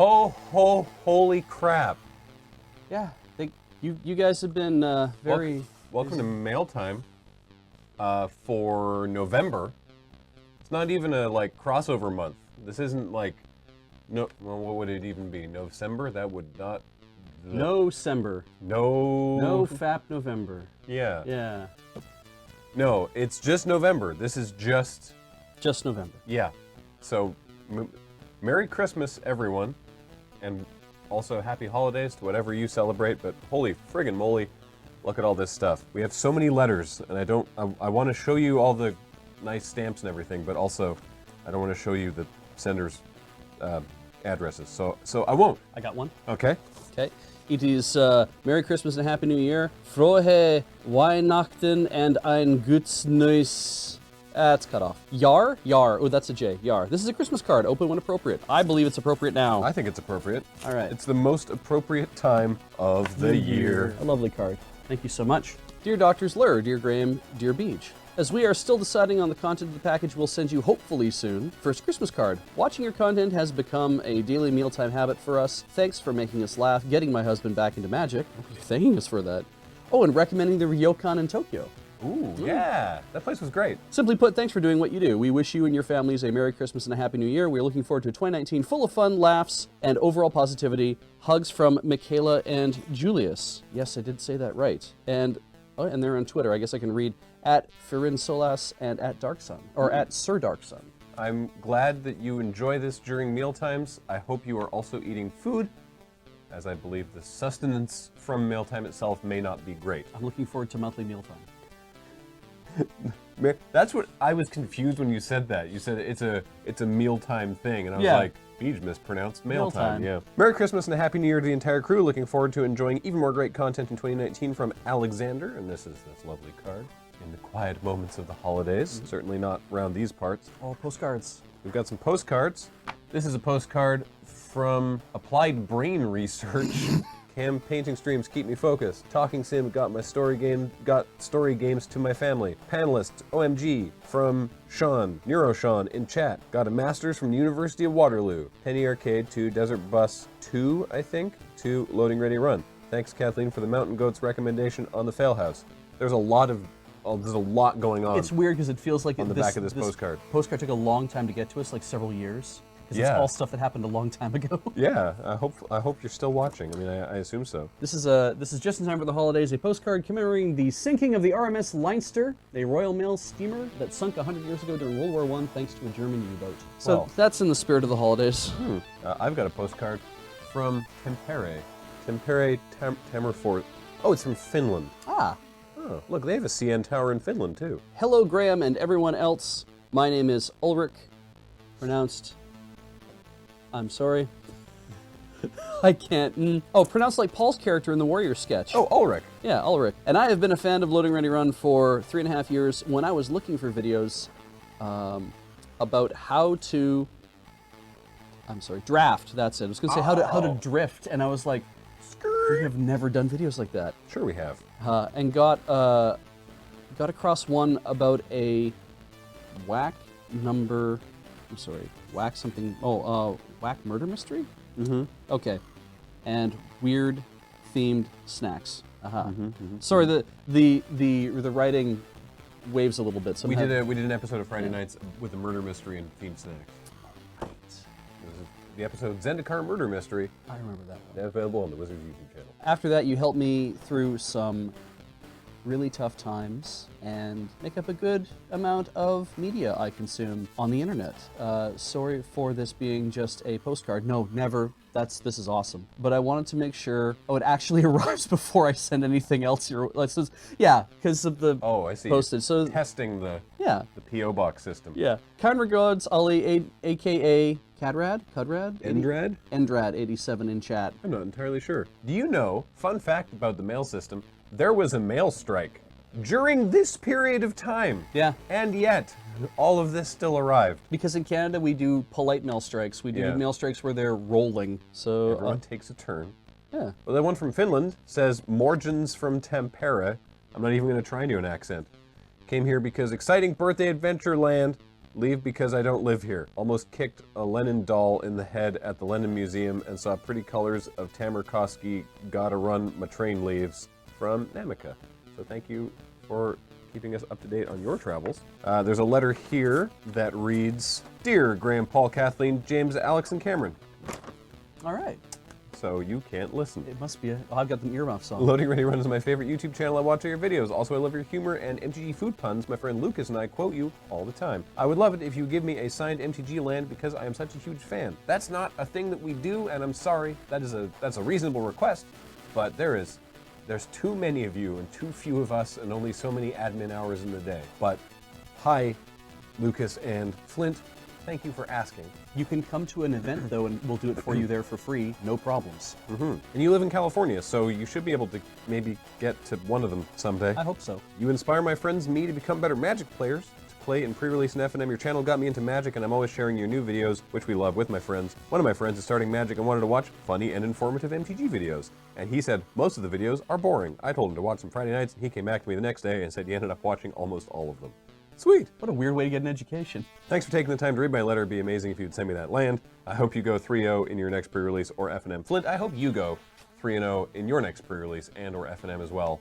Holy crap. Yeah, you guys have been very... Welcome to mail time for November. It's not even a crossover month. This isn't like, no, well, what would it even be? November? That would not... No-sember. No FAP November. Yeah. Yeah. No, it's just November. This is just... Just November. Yeah. So, Merry Christmas, everyone. And also Happy Holidays to whatever you celebrate. But holy friggin' moly, look at all this stuff. We have so many letters, and I want to show you all the nice stamps and everything, but also I don't want to show you the sender's addresses. So I won't. I got one. Okay. Okay. It is Merry Christmas and Happy New Year. Frohe Weihnachten and ein gutes Neues. It's cut off. Yar? Yar. Oh, that's a J. Yar. This is a Christmas card. Open when appropriate. I believe it's appropriate now. I think it's appropriate. All right. It's the most appropriate time of the year. A lovely card. Thank you so much. Dear Doctors Lur, Dear Graham, Dear Beach. As we are still deciding on the content of the package we'll send you hopefully soon, first Christmas card. Watching your content has become a daily mealtime habit for us. Thanks for making us laugh, getting my husband back into magic. You're thanking us for that. Oh, and recommending the Ryokan in Tokyo. Ooh, yeah. That place was great. Simply put, thanks for doing what you do. We wish you and your families a Merry Christmas and a Happy New Year. We're looking forward to 2019 full of fun, laughs, and overall positivity. Hugs from Michaela and Julius. Yes, I did say that right. And they're on Twitter. I guess I can read at Firin Solas and at Darksun, or at Sir Darksun. I'm glad that you enjoy this during meal times. I hope you are also eating food, as I believe the sustenance from mealtime itself may not be great. I'm looking forward to monthly mealtime. That's what I was confused when you said that. You said it's a mealtime thing, and I was like, Beej mispronounced mealtime. Yeah. Merry Christmas and a Happy New Year to the entire crew. Looking forward to enjoying even more great content in 2019 from Alexander, and this is this lovely card. In the quiet moments of the holidays, certainly not around these parts. Oh, postcards. We've got some postcards. This is a postcard from Applied Brain Research. Cam painting streams keep me focused. Talking sim got story games to my family. Panelists, OMG, from Sean, NeuroSean in chat. Got a master's from the University of Waterloo. Penny Arcade to Desert Bus 2, I think, to Loading Ready Run. Thanks, Kathleen, for the Mountain Goats recommendation on the Fail House. There's a lot going on. It's weird because it feels like on the back of this postcard. Postcard took a long time to get to us, like several years. Because it's all stuff that happened a long time ago. Yeah, I hope you're still watching. I mean, I assume so. This is just in time for the holidays. A postcard commemorating the sinking of the RMS Leinster, a Royal Mail steamer that sunk 100 years ago during World War I thanks to a German U-boat. So that's in the spirit of the holidays. I've got a postcard from Tampere. Tamerfort. Oh, it's from Finland. Ah. Oh, look, they have a CN tower in Finland too. Hello, Graham and everyone else. My name is Ulrich, pronounced... I'm sorry. I can't. Oh, pronounced like Paul's character in the Warrior sketch. Oh, Ulrich. Yeah, Ulrich. And I have been a fan of Loading Ready Run for 3.5 years when I was looking for videos about how to... I'm sorry, draft, that's it. I was going to say how to drift, and I was like, we have never done videos like that. Sure we have. And got across one about a whack number... I'm sorry, whack something. Whack murder mystery? Mm-hmm. Okay. And weird themed snacks. Sorry, the writing waves a little bit. So we did an episode of Friday Nights with a murder mystery and themed snacks. Right. It was the episode Zendikar Murder Mystery. I remember that one. Available on the Wizards YouTube channel. After that, you helped me through some really tough times and make up a good amount of media I consume on the internet. Sorry for this being just a postcard. No, never. This is awesome. But I wanted to make sure it actually arrives before I send anything else here. Yeah, because of the postage. So testing the PO box system. Yeah. Kind regards, Ali, aka Cadrad? Endrad? Endrad 87 in chat. I'm not entirely sure. Do you know, fun fact about the mail system, there was a mail strike during this period of time. Yeah. And yet, all of this still arrived. Because in Canada, we do polite mail strikes. We do mail strikes where they're rolling. So everyone takes a turn. Yeah. Well, that one from Finland says, Morgens from Tampere. I'm not even going to try and do an accent. Came here because exciting birthday adventure land. Leave because I don't live here. Almost kicked a Lenin doll in the head at the Lenin Museum and saw pretty colors of Tamarkovsky. Gotta run, my train leaves. From Namika. So thank you for keeping us up to date on your travels. There's a letter here that reads, Dear Graham, Paul, Kathleen, James, Alex, and Cameron. All right. So you can't listen. It must be I've got the earmuffs on. Loading Ready Run is my favorite YouTube channel. I watch all your videos. Also, I love your humor and MTG food puns. My friend Lucas and I quote you all the time. I would love it if you give me a signed MTG land because I am such a huge fan. That's not a thing that we do, and I'm sorry. That's a reasonable request, but there's too many of you and too few of us and only so many admin hours in the day. But hi, Lucas and Flint. Thank you for asking. You can come to an event, though, and we'll do it for you there for free. No problems. And you live in California, so you should be able to maybe get to one of them someday. I hope so. You inspire my friends and me to become better Magic players. To play in pre-release and FNM, your channel got me into Magic, and I'm always sharing your new videos, which we love, with my friends. One of my friends is starting Magic and wanted to watch funny and informative MTG videos. And he said most of the videos are boring. I told him to watch them Friday nights, and he came back to me the next day and said he ended up watching almost all of them. Sweet. What a weird way to get an education. Thanks for taking the time to read my letter. It'd be amazing if you'd send me that land. I hope you go 3-0 in your next pre-release or FNM. Flint, I hope you go 3-0 in your next pre-release and or FNM as well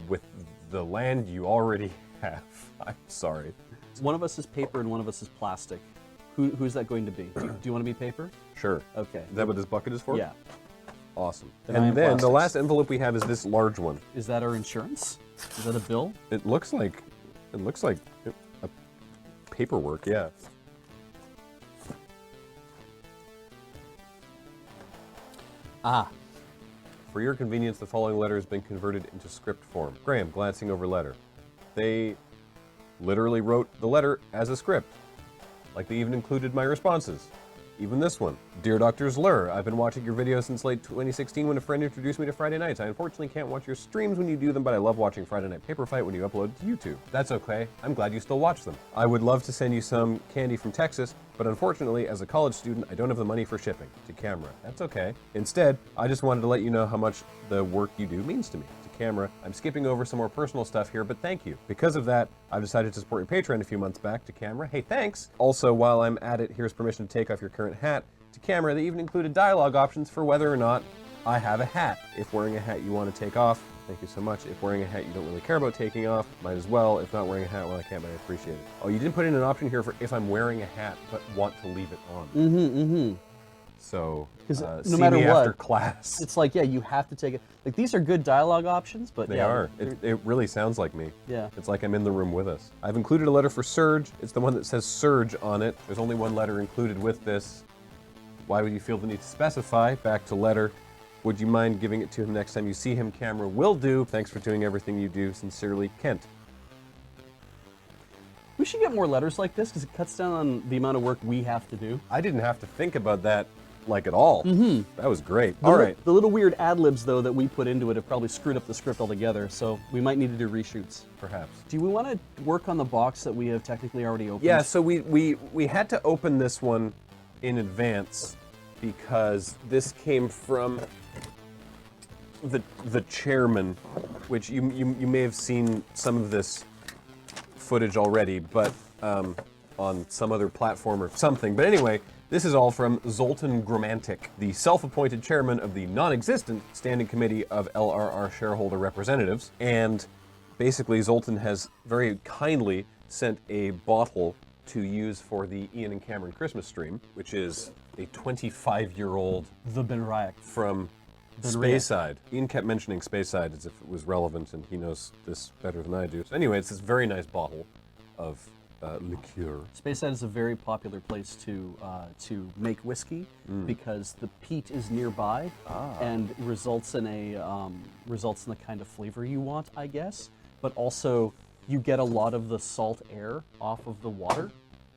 with the land you already have. I'm sorry. One of us is paper and one of us is plastic. Who's that going to be? Do you want to be paper? Sure. Okay. Is that what this bucket is for? Yeah. Awesome. Then I am And then the plastics. last envelope we have is this large one. Is that our insurance? Is that a bill? It looks like a paperwork, yeah. Ah. For your convenience, the following letter has been converted into script form. Graham, glancing over letter. They literally wrote the letter as a script. Like they even included my responses. Even this one. Dear Dr. Zlur, I've been watching your videos since late 2016 when a friend introduced me to Friday nights. I unfortunately can't watch your streams when you do them, but I love watching Friday Night Paper Fight when you upload to YouTube. That's okay. I'm glad you still watch them. I would love to send you some candy from Texas, but unfortunately, as a college student, I don't have the money for shipping to camera. That's okay. Instead, I just wanted to let you know how much the work you do means to me. Camera. I'm skipping over some more personal stuff here, but thank you. Because of that, I've decided to support your Patreon a few months back. To camera, hey, thanks. Also, while I'm at it, here's permission to take off your current hat. To camera, they even included dialogue options for whether or not I have a hat. If wearing a hat you want to take off, thank you so much. If wearing a hat you don't really care about taking off, might as well. If not wearing a hat, well, I can't, but I appreciate it. Oh, you didn't put in an option here for if I'm wearing a hat but want to leave it on. So, no see matter me what, after class. It's like, yeah, you have to take it. Like, these are good dialogue options, but They yeah, are. It really sounds like me. Yeah. It's like I'm in the room with us. I've included a letter for Surge. It's the one that says Surge on it. There's only one letter included with this. Why would you feel the need to specify? Back to letter. Would you mind giving it to him next time you see him? Camera will do. Thanks for doing everything you do. Sincerely, Kent. We should get more letters like this because it cuts down on the amount of work we have to do. I didn't have to think about that like at all. That was great. The All right. The little weird ad-libs, though, that we put into it have probably screwed up the script altogether, so we might need to do reshoots. Perhaps. Do we want to work on the box that we have technically already opened? Yeah, so we had to open this one in advance because this came from the chairman, which you may have seen some of this footage already, but on some other platform or something. But anyway, this is all from Zoltan Gramantic, the self-appointed chairman of the non-existent Standing Committee of LRR Shareholder Representatives. And basically, Zoltan has very kindly sent a bottle to use for the Ian and Cameron Christmas stream, which is a 25-year-old The Benriac. from Benriac. Speyside. Ian kept mentioning Speyside as if it was relevant, and he knows this better than I do. So anyway, it's this very nice bottle of liqueur. Speyside is a very popular place to make whiskey because the peat is nearby and results in the kind of flavor you want, I guess. But also, you get a lot of the salt air off of the water.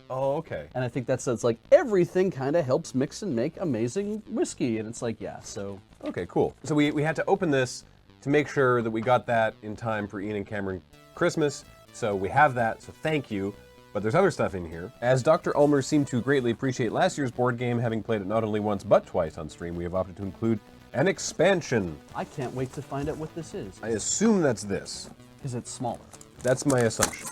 Oh, okay. And I think it's like everything kind of helps mix and make amazing whiskey. And it's like, yeah, so. Okay, cool. So we had to open this to make sure that we got that in time for Ian and Cameron Christmas. So we have that, so thank you. But there's other stuff in here. As Dr. Ulmer seemed to greatly appreciate last year's board game, having played it not only once but twice on stream, we have opted to include an expansion. I can't wait to find out what this is. I assume that's this. Is it smaller? That's my assumption.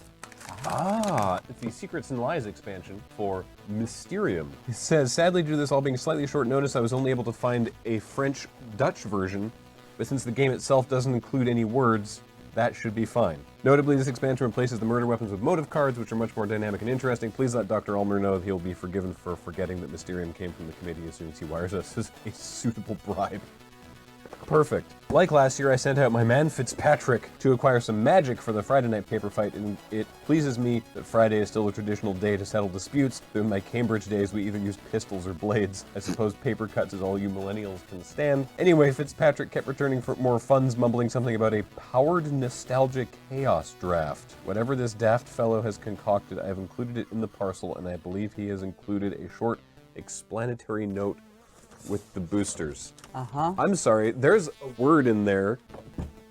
Ah, it's the Secrets and Lies expansion for Mysterium. It says, sadly, due to this all being slightly short notice, I was only able to find a French-Dutch version, but since the game itself doesn't include any words, that should be fine. Notably, this expansion replaces the murder weapons with motive cards, which are much more dynamic and interesting. Please let Dr. Ulmer know that he'll be forgiven for forgetting that Mysterium came from the committee as soon as he wires us as a suitable bribe. Perfect. Like last year, I sent out my man Fitzpatrick to acquire some magic for the Friday night paper fight, and it pleases me that Friday is still a traditional day to settle disputes. In my Cambridge days, we either used pistols or blades. I suppose paper cuts is all you millennials can stand. Anyway, Fitzpatrick kept returning for more funds, mumbling something about a powered nostalgia chaos draft. Whatever this daft fellow has concocted, I have included it in the parcel, and I believe he has included a short explanatory note with the boosters. I'm sorry, there's a word in there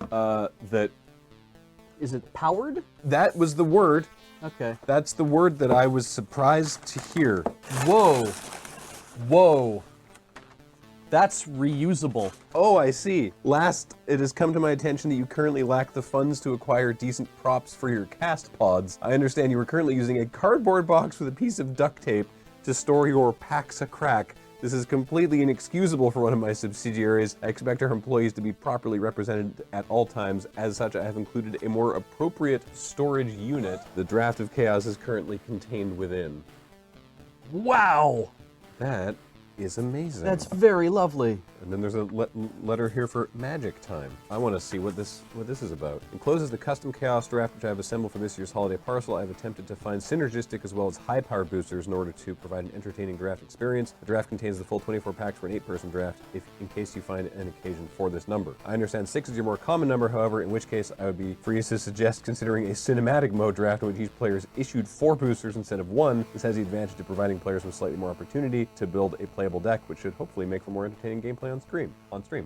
that... Is it powered? That was the word. Okay. That's the word that I was surprised to hear. Whoa. Whoa. That's reusable. Oh, I see. Last, it has come to my attention that you currently lack the funds to acquire decent props for your cast pods. I understand you are currently using a cardboard box with a piece of duct tape to store your packs a crack. This is completely inexcusable for one of my subsidiaries. I expect our employees to be properly represented at all times. As such, I have included a more appropriate storage unit. The draft of chaos is currently contained within. Wow. That is amazing. That's very lovely. And then there's a letter here for magic time. I want to see what this is about. Encloses the custom chaos draft which I have assembled for this year's holiday parcel. I have attempted to find synergistic as well as high power boosters in order to provide an entertaining draft experience. The draft contains the full 24 packs for an 8-person draft, in case you find an occasion for this number. I understand 6 is your more common number, however, in which case I would be free to suggest considering a cinematic mode draft in which each player is issued 4 boosters instead of 1. This has the advantage of providing players with slightly more opportunity to build a playable deck, which should hopefully make for more entertaining gameplay on stream.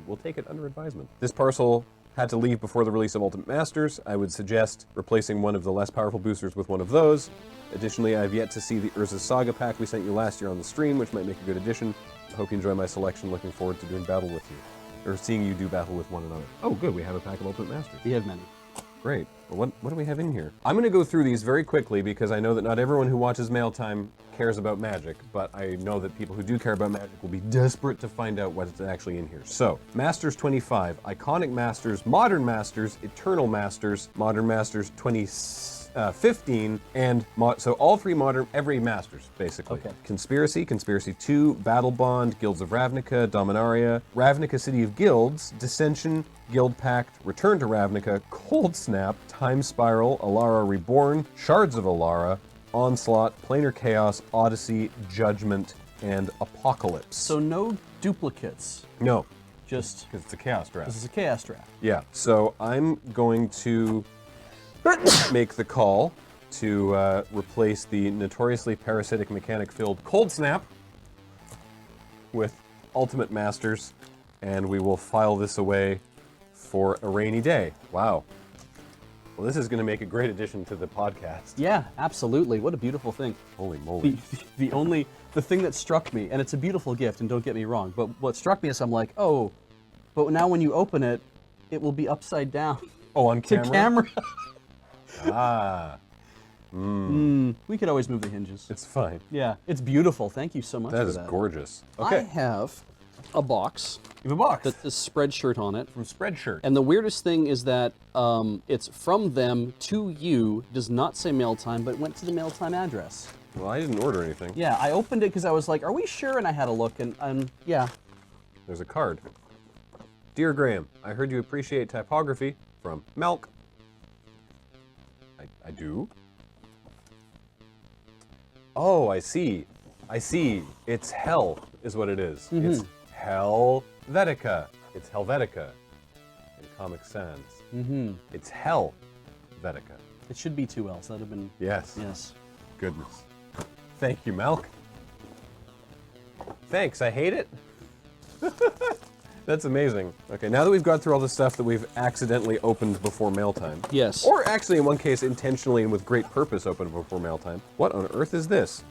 We'll take it under advisement. This parcel had to leave before the release of Ultimate Masters. I would suggest replacing one of the less powerful boosters with one of those. Additionally, I have yet to see the Urza's Saga pack we sent you last year on the stream, which might make a good addition. I hope you enjoy my selection. Looking forward to doing battle with you. Or seeing you do battle with one another. Oh, good. We have a pack of Ultimate Masters. We have many. Great. Well, what do we have in here? I'm going to go through these very quickly because I know that not everyone who watches Mail Time cares about Magic, but I know that people who do care about Magic will be desperate to find out what's actually in here. So, Masters 25, Iconic Masters, Modern Masters, Eternal Masters, Modern Masters 2015, and so all 3 every Masters, basically. Okay. Conspiracy, Conspiracy 2, Battle Bond, Guilds of Ravnica, Dominaria, Ravnica City of Guilds, Dissension, Guild Pact, Return to Ravnica, Cold Snap, Time Spiral, Alara Reborn, Shards of Alara, Onslaught, Planar Chaos, Odyssey, Judgment, and Apocalypse. So no duplicates. No, Just because it's a Chaos draft. this is a chaos draft. Yeah, so I'm going to make the call to replace the notoriously parasitic mechanic-filled Cold Snap with Ultimate Masters, and we will file this away for a rainy day. Wow. Well, this is going to make a great addition to the podcast. Yeah, absolutely. What a beautiful thing. Holy moly. The thing that struck me, and it's a beautiful gift, and don't get me wrong, but what struck me is I'm like, oh, but now when you open it, it will be upside down. Oh, on camera? To camera. Ah. We could always move the hinges. It's fine. Yeah, it's beautiful. Thank you so much That for is that. gorgeous. I Okay. have a box You have a box that says Spreadshirt on it. from Spreadshirt. And the weirdest thing is that it's from them to you, does not say mail time, but went to the mail time address. Well, I didn't order anything. Yeah, I opened it because I was like, are we sure? And I had a look, and yeah. There's a card. Dear Graham, I heard you appreciate typography from Melk. I do? Oh, I see. I see. It's hell is what it is. It's Helvetica. It's Helvetica in Comic Sans. It's Helvetica. It should be 2 L's. That'd have been... Yes. Yes. Goodness. Thank you, Melk. Thanks, I hate it. That's amazing. Okay, now that we've got through all the stuff that we've accidentally opened before mail time. Yes. Or actually, in one case, intentionally and with great purpose opened before mail time. What on earth is this?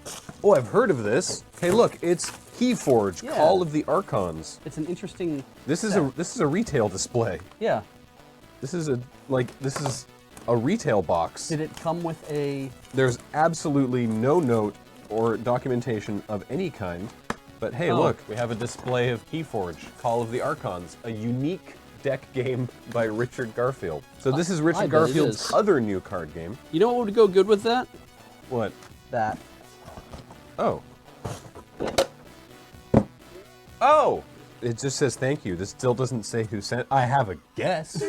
Oh, I've heard of this. Hey, look, it's Keyforge, Yeah. Call of the Archons. It's an interesting... This is a retail display. Yeah. This is a retail box. Did it come with a... There's absolutely no note or documentation of any kind. But hey, look, we have a display of Keyforge, Call of the Archons, a unique deck game by Richard Garfield. So this is Richard Garfield's other new card game. You know what would go good with that? What? That. Oh. Oh! It just says thank you. This still doesn't say who sent. I have a guess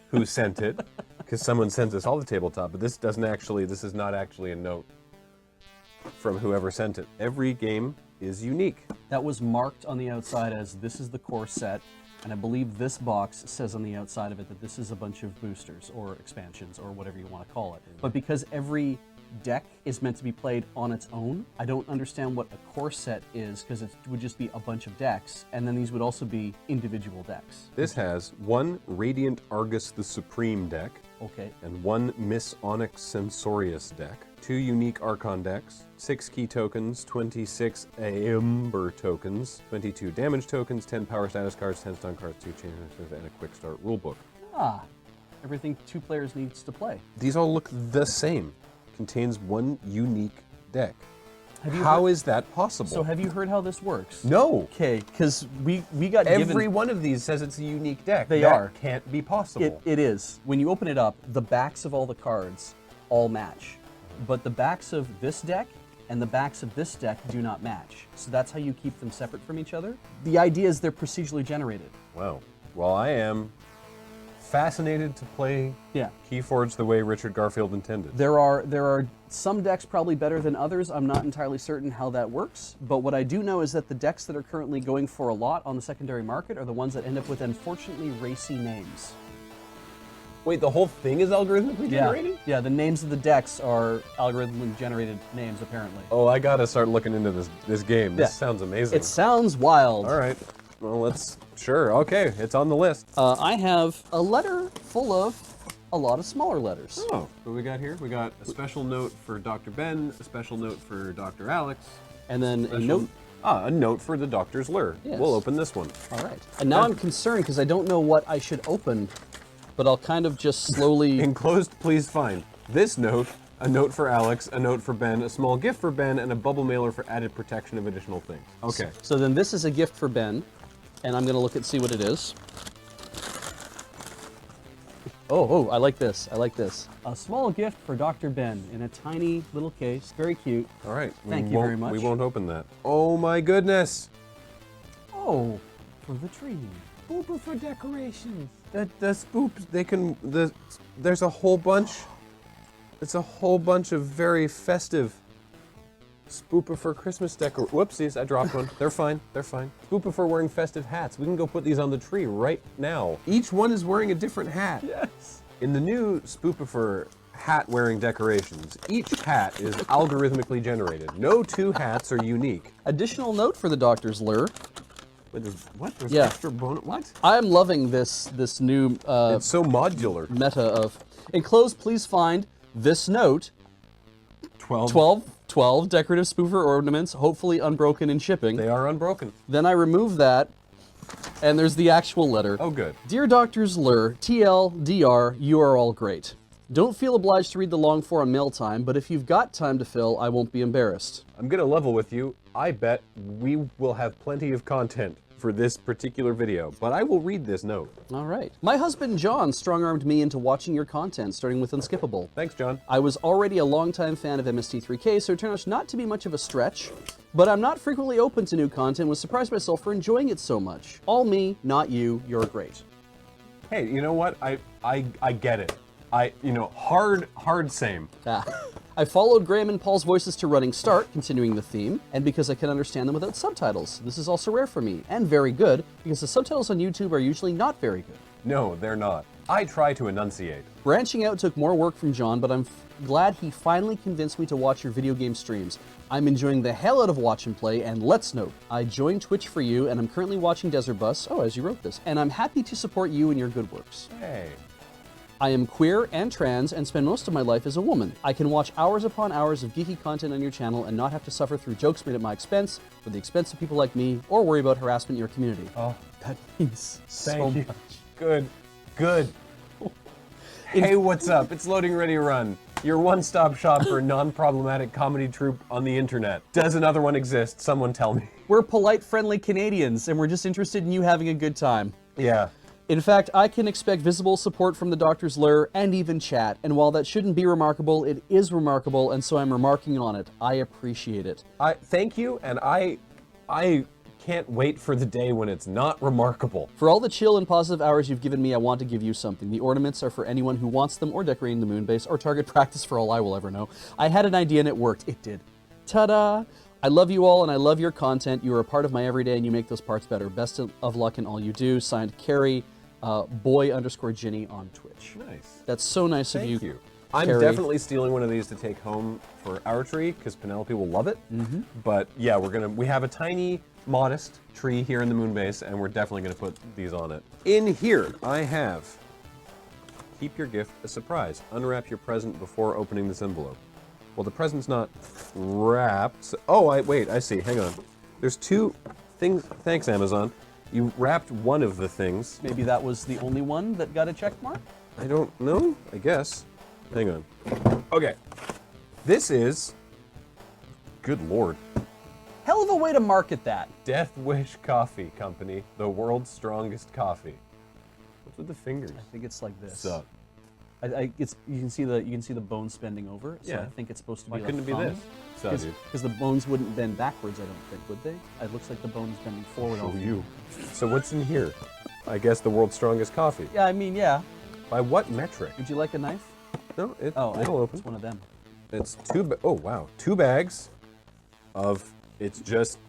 who sent it, because someone sends us all the tabletop, but this doesn't actually, this is not actually a note from whoever sent it. Every game is unique. That was marked on the outside as this is the core set, and I believe this box says on the outside of it that this is a bunch of boosters or expansions or whatever you want to call it. But because every deck is meant to be played on its own, I don't understand what a core set is, because it would just be a bunch of decks, and then these would also be individual decks. This has one Radiant Argus the Supreme deck, Okay. and one Miss Onyx Censorious deck, 2 unique Archon decks, 6 key tokens, 26 Amber tokens, 22 damage tokens, 10 power status cards, 10 stun cards, 2 chain reactions, and a quick start rulebook. Ah, everything 2 players needs to play. These all look the same. Contains one unique deck. How is that possible? So have you heard how this works? No. Okay, because we got Every one of these says it's a unique deck. They that are. Can't be possible. It is. When you open it up, the backs of all the cards all match. But the backs of this deck and the backs of this deck do not match. So that's how you keep them separate from each other. The idea is they're procedurally generated. Wow. Well, I am fascinated to play Keyforge the way Richard Garfield intended. There are some decks probably better than others. I'm not entirely certain how that works, but what I do know is that the decks that are currently going for a lot on the secondary market are the ones that end up with unfortunately racy names. Wait, the whole thing is algorithmically generated? Yeah, the names of the decks are algorithmically generated names apparently. Oh, I gotta start looking into this game. This sounds amazing. It sounds wild. All right. Well, sure. Okay, it's on the list. I have a letter full of a lot of smaller letters. Oh, what we got here? We got a special note for Dr. Ben, a special note for Dr. Alex, and then a note. A note for the Doctor's Lure. Yes. We'll open this one. All right. And now I'm concerned because I don't know what I should open, but I'll kind of just slowly... Enclosed, please find this note, a note for Alex, a note for Ben, a small gift for Ben, and a bubble mailer for added protection of additional things. Okay. So then this is a gift for Ben, and I'm going to look and see what it is. Oh, I like this. I like this. A small gift for Dr. Ben in a tiny little case. Very cute. All right. Thank you very much. We won't open that. Oh my goodness. Oh, for the tree. Spooper for decorations. The spoops, there's a whole bunch. It's a whole bunch of very festive Spooper for Christmas decor. Whoopsies, I dropped one. They're fine. They're fine. Spooper for wearing festive hats. We can go put these on the tree right now. Each one is wearing a different hat. Yes. In the new Spooper for hat-wearing decorations, each hat is algorithmically generated. No 2 hats are unique. Additional note for the Doctor's Lure. Wait, what? There's Yeah. extra bonus? What? I'm loving this new It's so modular. meta of enclosed. Please find this note. 12 decorative spoofer ornaments, hopefully unbroken in shipping. They are unbroken. Then I remove that, and there's the actual letter. Oh, good. Dear Doctor's Lure, TLDR, you are all great. Don't feel obliged to read the long form mail time, but if you've got time to fill, I won't be embarrassed. I'm gonna level with you. I bet we will have plenty of content for this particular video, but I will read this note. All right. My husband John strong-armed me into watching your content, starting with Unskippable. Thanks, John. I was already a longtime fan of MST3K, so it turned out not to be much of a stretch, but I'm not frequently open to new content and was surprised myself for enjoying it so much. All me, not you, you're great. Hey, you know what? I get it. Hard same. I followed Graham and Paul's voices to Running Start, continuing the theme, and because I can understand them without subtitles. This is also rare for me, and very good, because the subtitles on YouTube are usually not very good. No, they're not. I try to enunciate. Branching out took more work from John, but I'm glad he finally convinced me to watch your video game streams. I'm enjoying the hell out of Watch and Play, and let's note, I joined Twitch for you, and I'm currently watching Desert Bus, as you wrote this, and I'm happy to support you in your good works. Hey. I am queer and trans and spend most of my life as a woman. I can watch hours upon hours of geeky content on your channel and not have to suffer through jokes made at my expense, or the expense of people like me, or worry about harassment in your community. Oh, that means so thank you. much. Good. Hey, what's up? It's Loading Ready Run, your one-stop shop for a non-problematic comedy troupe on the internet. Does another one exist? Someone tell me. We're polite, friendly Canadians, and we're just interested in you having a good time. Yeah. In fact, I can expect visible support from the Doctor's Lure and even chat, and while that shouldn't be remarkable, it is remarkable, and so I'm remarking on it. I appreciate it. Thank you, and I can't wait for the day when it's not remarkable. For all the chill and positive hours you've given me, I want to give you something. The ornaments are for anyone who wants them, or decorating the moon base, or target practice for all I will ever know. I had an idea and it worked. It did. Ta-da! I love you all and I love your content. You are a part of my everyday and you make those parts better. Best of luck in all you do. Signed, Carrie, boy_Ginny on Twitch. Nice. That's so nice of you. Thank you. I'm Carrie. definitely stealing one of these to take home for our tree, because Penelope will love it. Mm-hmm. But yeah, we have a tiny, modest tree here in the moon base, and we're definitely gonna put these on it. In here, I have, keep your gift a surprise. Unwrap your present before opening this envelope. Well, the present's not wrapped. So, oh, wait, I see, hang on. There's two things, thanks Amazon. You wrapped one of the things. Maybe that was the only one that got a check mark? I don't know, I guess. Hang on. Okay. This is, good lord, Hell of a way to market that. Death Wish Coffee Company, the world's strongest coffee. What's with the fingers? I think it's like this. Suck. You can see the bones bending over. So Yeah. I think it's supposed to Why be couldn't like it be this? So, dude. Because the bones wouldn't bend backwards, I don't think, would they? It looks like the bone is bending forward. Oh, you. So what's in here? I guess the world's strongest coffee. Yeah, I mean, yeah. By what metric? Would you like a knife? No, Oh, it'll open. It's one of them. It's oh wow, 2 bags of, it's just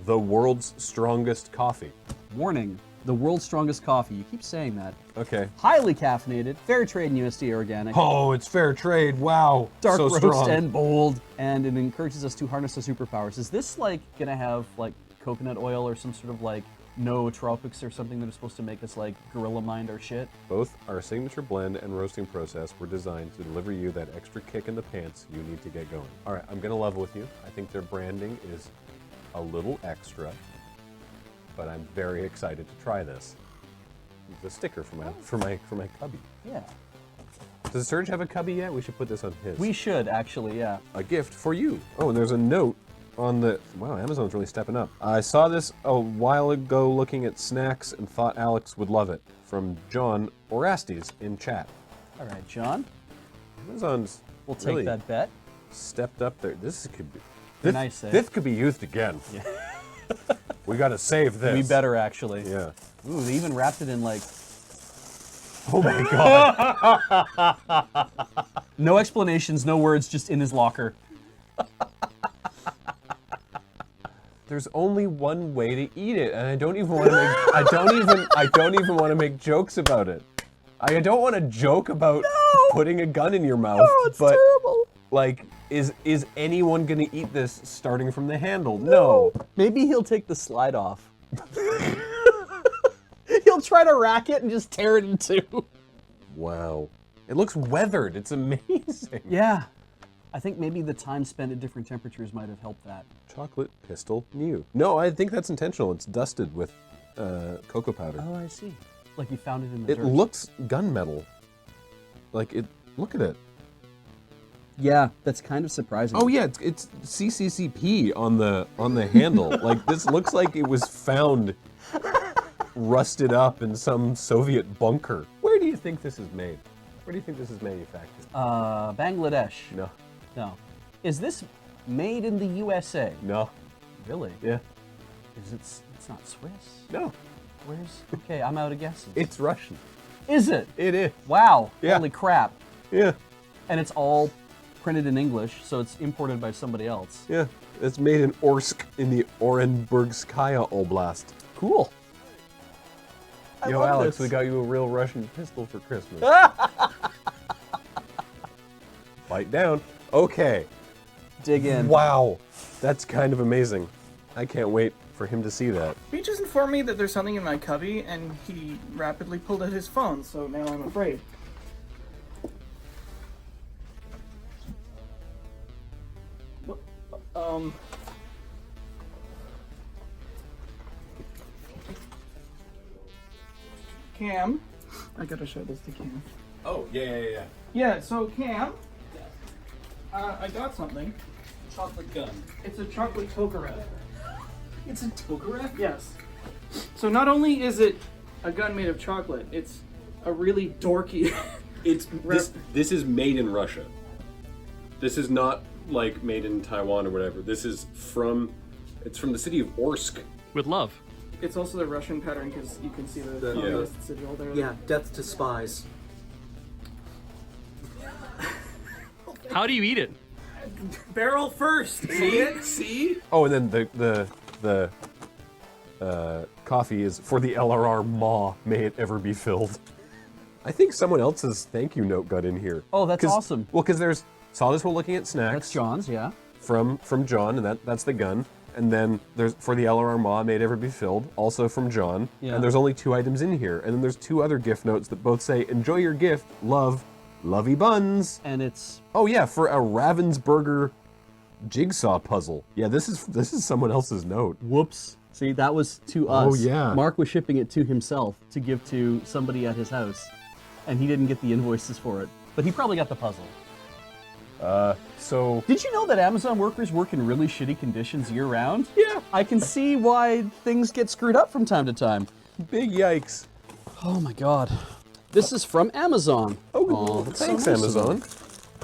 the world's strongest coffee. Warning, the world's strongest coffee. You keep saying that. Okay. Highly caffeinated, fair trade and USDA organic. Oh, it's fair trade. Wow. Dark so roast strong. and bold, and it encourages us to harness our superpowers. Is this like gonna have like coconut oil or some sort of like nootropics or something that is supposed to make us like gorilla mind our shit? Both our signature blend and roasting process were designed to deliver you that extra kick in the pants you need to get going. All right, I'm gonna level with you. I think their branding is a little extra, but I'm very excited to try this. The sticker for my cubby. Yeah. Does Serge have a cubby yet? We should put this on his. We should actually, yeah. A gift for you. Oh, and there's a note on the, wow, Amazon's really stepping up. I saw this a while ago looking at snacks and thought Alex would love it. From John Orastes in chat. All right, John. Amazon's We'll take really that bet. stepped up there. This could be, Nice, eh? this could be used again. Yeah. We gotta save this. We better actually. Yeah. Ooh, they even wrapped it in like. Oh my god. No explanations, no words, just in his locker. There's only one way to eat it, and I don't even want to make. I don't even want to make jokes about it. I don't want to joke about putting a gun in your mouth. Oh, it's but terrible. like, is anyone gonna eat this starting from the handle? No. Maybe he'll take the slide off. He'll try to rack it and just tear it in two. Wow. It looks weathered. It's amazing. Yeah. I think maybe the time spent at different temperatures might have helped that. Chocolate pistol new. No, I think that's intentional. It's dusted with cocoa powder. Oh, I see. Like you found it in the It dirt. looks gunmetal. Like it. Look at it. Yeah, that's kind of surprising. Oh yeah, it's CCCP on the handle. Like this looks like it was found rusted up in some Soviet bunker. Where do you think this is made? Where do you think this is manufactured? Bangladesh. No. No. Is this made in the USA? No. Really? Yeah. It's not Swiss? No. Where's... Okay, I'm out of guesses. It's Russian. Is it? It is. Wow. Yeah. Holy crap. Yeah. And it's all printed in English, so it's imported by somebody else. Yeah. It's made in Orsk in the Orenburgskaya Oblast. Cool. Yo, love Alex, this. we got you a real Russian pistol for Christmas. Bite down. Okay. Dig in. Wow. That's kind of amazing. I can't wait for him to see that. He just informed me that there's something in my cubby, and he rapidly pulled out his phone, so now I'm afraid. Cam, I gotta show this to Cam. Oh, yeah. Yeah, so Cam, I got something. Chocolate gun. It's a chocolate Tokarev. It's a Tokarev? Yes. So not only is it a gun made of chocolate, it's a really dorky. This is made in Russia. This is not like made in Taiwan or whatever. It's from the city of Orsk. With love. It's also the Russian pattern because you can see the Yeah. communist sigil there. Yeah, death to spies. How do you eat it? Barrel first. See it? See? Oh, and then the coffee is for the LRR Maw. May it ever be filled. I think someone else's thank you note got in here. Oh, that's awesome. Well, because saw this while looking at snacks. That's John's, yeah. From John, and that's the gun. And then there's for the LRR Maw, may it ever be filled, also from John. Yeah. And there's only 2 items in here. And then there's 2 other gift notes that both say, enjoy your gift, love, lovey buns. And it's Oh yeah, for a Ravensburger jigsaw puzzle. Yeah, this is someone else's note. whoops. See, that was to us. Oh, yeah. Mark was shipping it to himself to give to somebody at his house, and he didn't get the invoices for it. But he probably got the puzzle. So Did you know that Amazon workers work in really shitty conditions year-round? yeah, I can see why things get screwed up from time to time. big yikes. Oh my god. This is from Amazon. Oh, that's so thanks, nice of them. Amazon.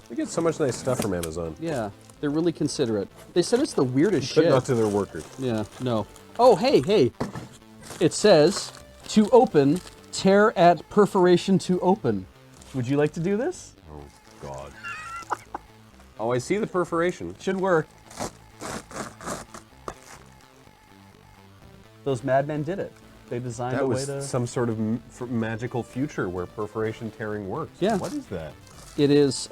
We get so much nice stuff from Amazon, Yeah, they're really considerate. They said it's the weirdest but shit. not to their workers. Yeah, no. Oh, hey. It says, to open, tear at perforation to open. Would you like to do this? Oh God. Oh, I see the perforation. Should work. Those madmen did it. They designed That a way was to... some sort of magical future where perforation tearing works. Yeah. What is that? It is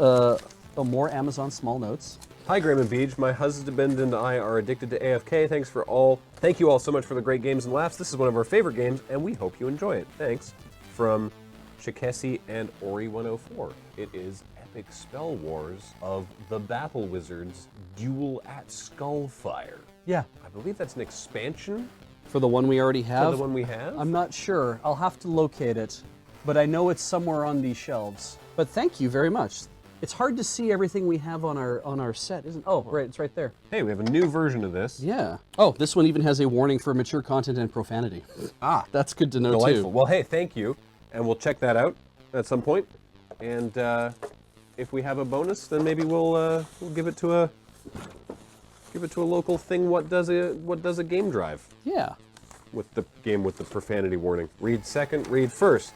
more Amazon small notes. Hi, Graham and Beach. My husband and I are addicted to AFK. Thank you all so much for the great games and laughs. This is one of our favorite games, and we hope you enjoy it. Thanks. From Shikesi and Ori104. It is Epic Spell Wars of the Battle Wizards Duel at Skullfire. Yeah. I believe that's an expansion For the one we already for have? the one we have. I'm not sure. I'll have to locate it, but I know it's somewhere on these shelves. But thank you very much. It's hard to see everything we have on our set, isn't it? Oh, right, it's right there. Hey, we have a new version of this. Yeah. Oh, this one even has a warning for mature content and profanity. Ah, That's good to know delightful. too. Well, hey, thank you, and we'll check that out at some point. And if we have a bonus, then maybe we'll give it to a local thing. What does a game drive? Yeah. With the game with the profanity warning. Read second, read first.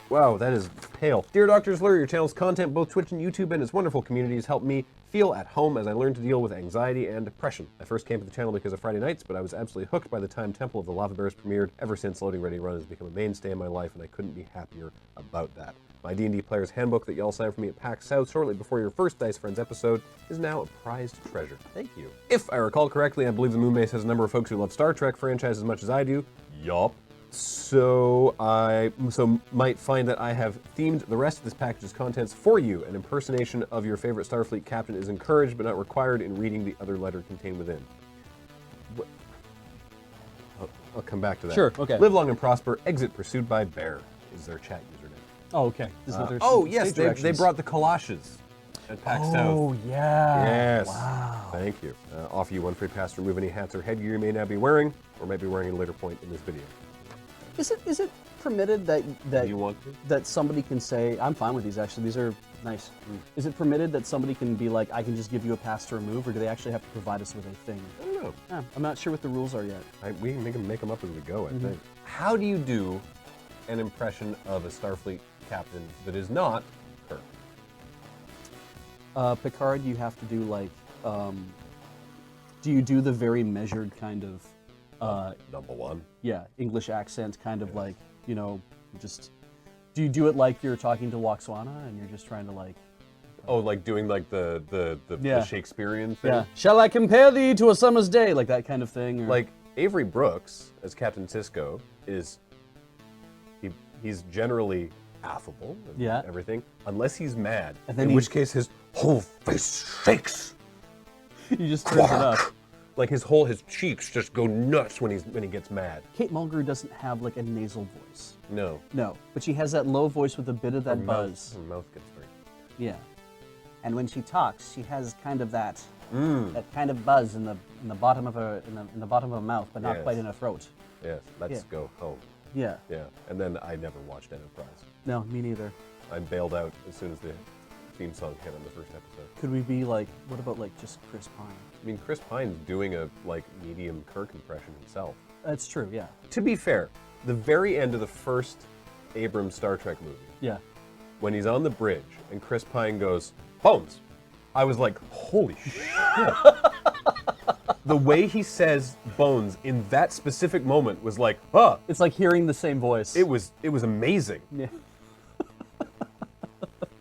Wow, that is pale. Dear Doctors Lure, your channel's content, both Twitch and YouTube, and its wonderful communities help me feel at home as I learn to deal with anxiety and depression. I first came to the channel because of Friday nights, but I was absolutely hooked by the time Temple of the Lava Bears premiered. Ever since Loading Ready Run has become a mainstay in my life, and I couldn't be happier about that. My D&D Player's Handbook that y'all signed for me at PAX South shortly before your first Dice Friends episode is now a prized treasure. Thank you. If I recall correctly, I believe the Moonbase has a number of folks who love Star Trek franchise as much as I do. Yup. So might find that I have themed the rest of this package's contents for you. An impersonation of your favorite Starfleet captain is encouraged but not required in reading the other letter contained within. I'll come back to that. Sure, okay. Live long and prosper. Exit pursued by bear is their chat username. Oh, okay. This is their Yes, stage they directions. brought the collages at PAX South. Oh, yeah. Yes. Wow. Thank you. Offer you one free pass to remove any hats or headgear you may now be wearing, or might be wearing at a later point in this video. Is it permitted that Do you want to? that somebody can say, I'm fine with these actually, these are nice. Is it permitted that somebody can be like, I can just give you a pass to remove, or do they actually have to provide us with a thing? I don't know. Yeah, I'm not sure what the rules are yet. We can make them up as we go, I think. How do you do an impression of a Starfleet captain that is not Kirk? Picard, you have to do like, do you do the very measured kind of, Number one. yeah, English accent kind of like, you know, just, do you do it like you're talking to Waxwana and you're just trying to like, Oh, like doing like the Yeah. Shakespearean thing? yeah, shall I compare thee to a summer's day, like that kind of thing? Or, Like Avery Brooks as Captain Sisko he's generally affable and Yeah. everything, unless he's mad. And then in which case his whole face shakes. he just turns it up. Like his cheeks just go nuts when he gets mad. Kate Mulgrew doesn't have like a nasal voice. No. No, but she has that low voice with a bit of that buzz. Her mouth gets very... Yeah. And when she talks, she has kind of that kind of buzz in the bottom of her in the bottom of her mouth, but not quite in her throat. Yes, let's go home. Yeah. Yeah, and then I never watched Enterprise. No, me neither. I bailed out as soon as the theme song hit on the first episode. Could we be like, what about like just Chris Pine? I mean, Chris Pine's doing a like medium Kirk impression himself. That's true, yeah. To be fair, the very end of the first Abrams Star Trek movie, Yeah. when he's on the bridge and Chris Pine goes, "Bones," I was like, holy shit. The way he says "bones" in that specific moment was like, huh. It's like hearing the same voice. It was amazing. Yeah.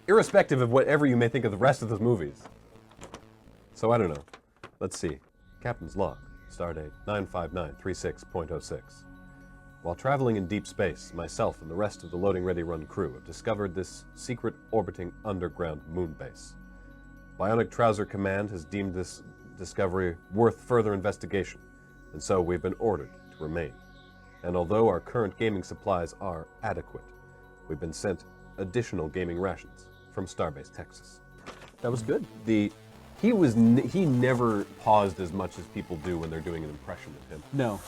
Irrespective of whatever you may think of the rest of those movies. So I don't know. Let's see. Captain's log. Stardate 95936.06. While traveling in deep space, myself and the rest of the Loading Ready Run crew have discovered this secret orbiting underground moon base. Bionic Trouser Command has deemed this discovery worth further investigation, and so we've been ordered to remain. And although our current gaming supplies are adequate, we've been sent additional gaming rations from Starbase, Texas. That was good. He never paused as much as people do when they're doing an impression of him. No.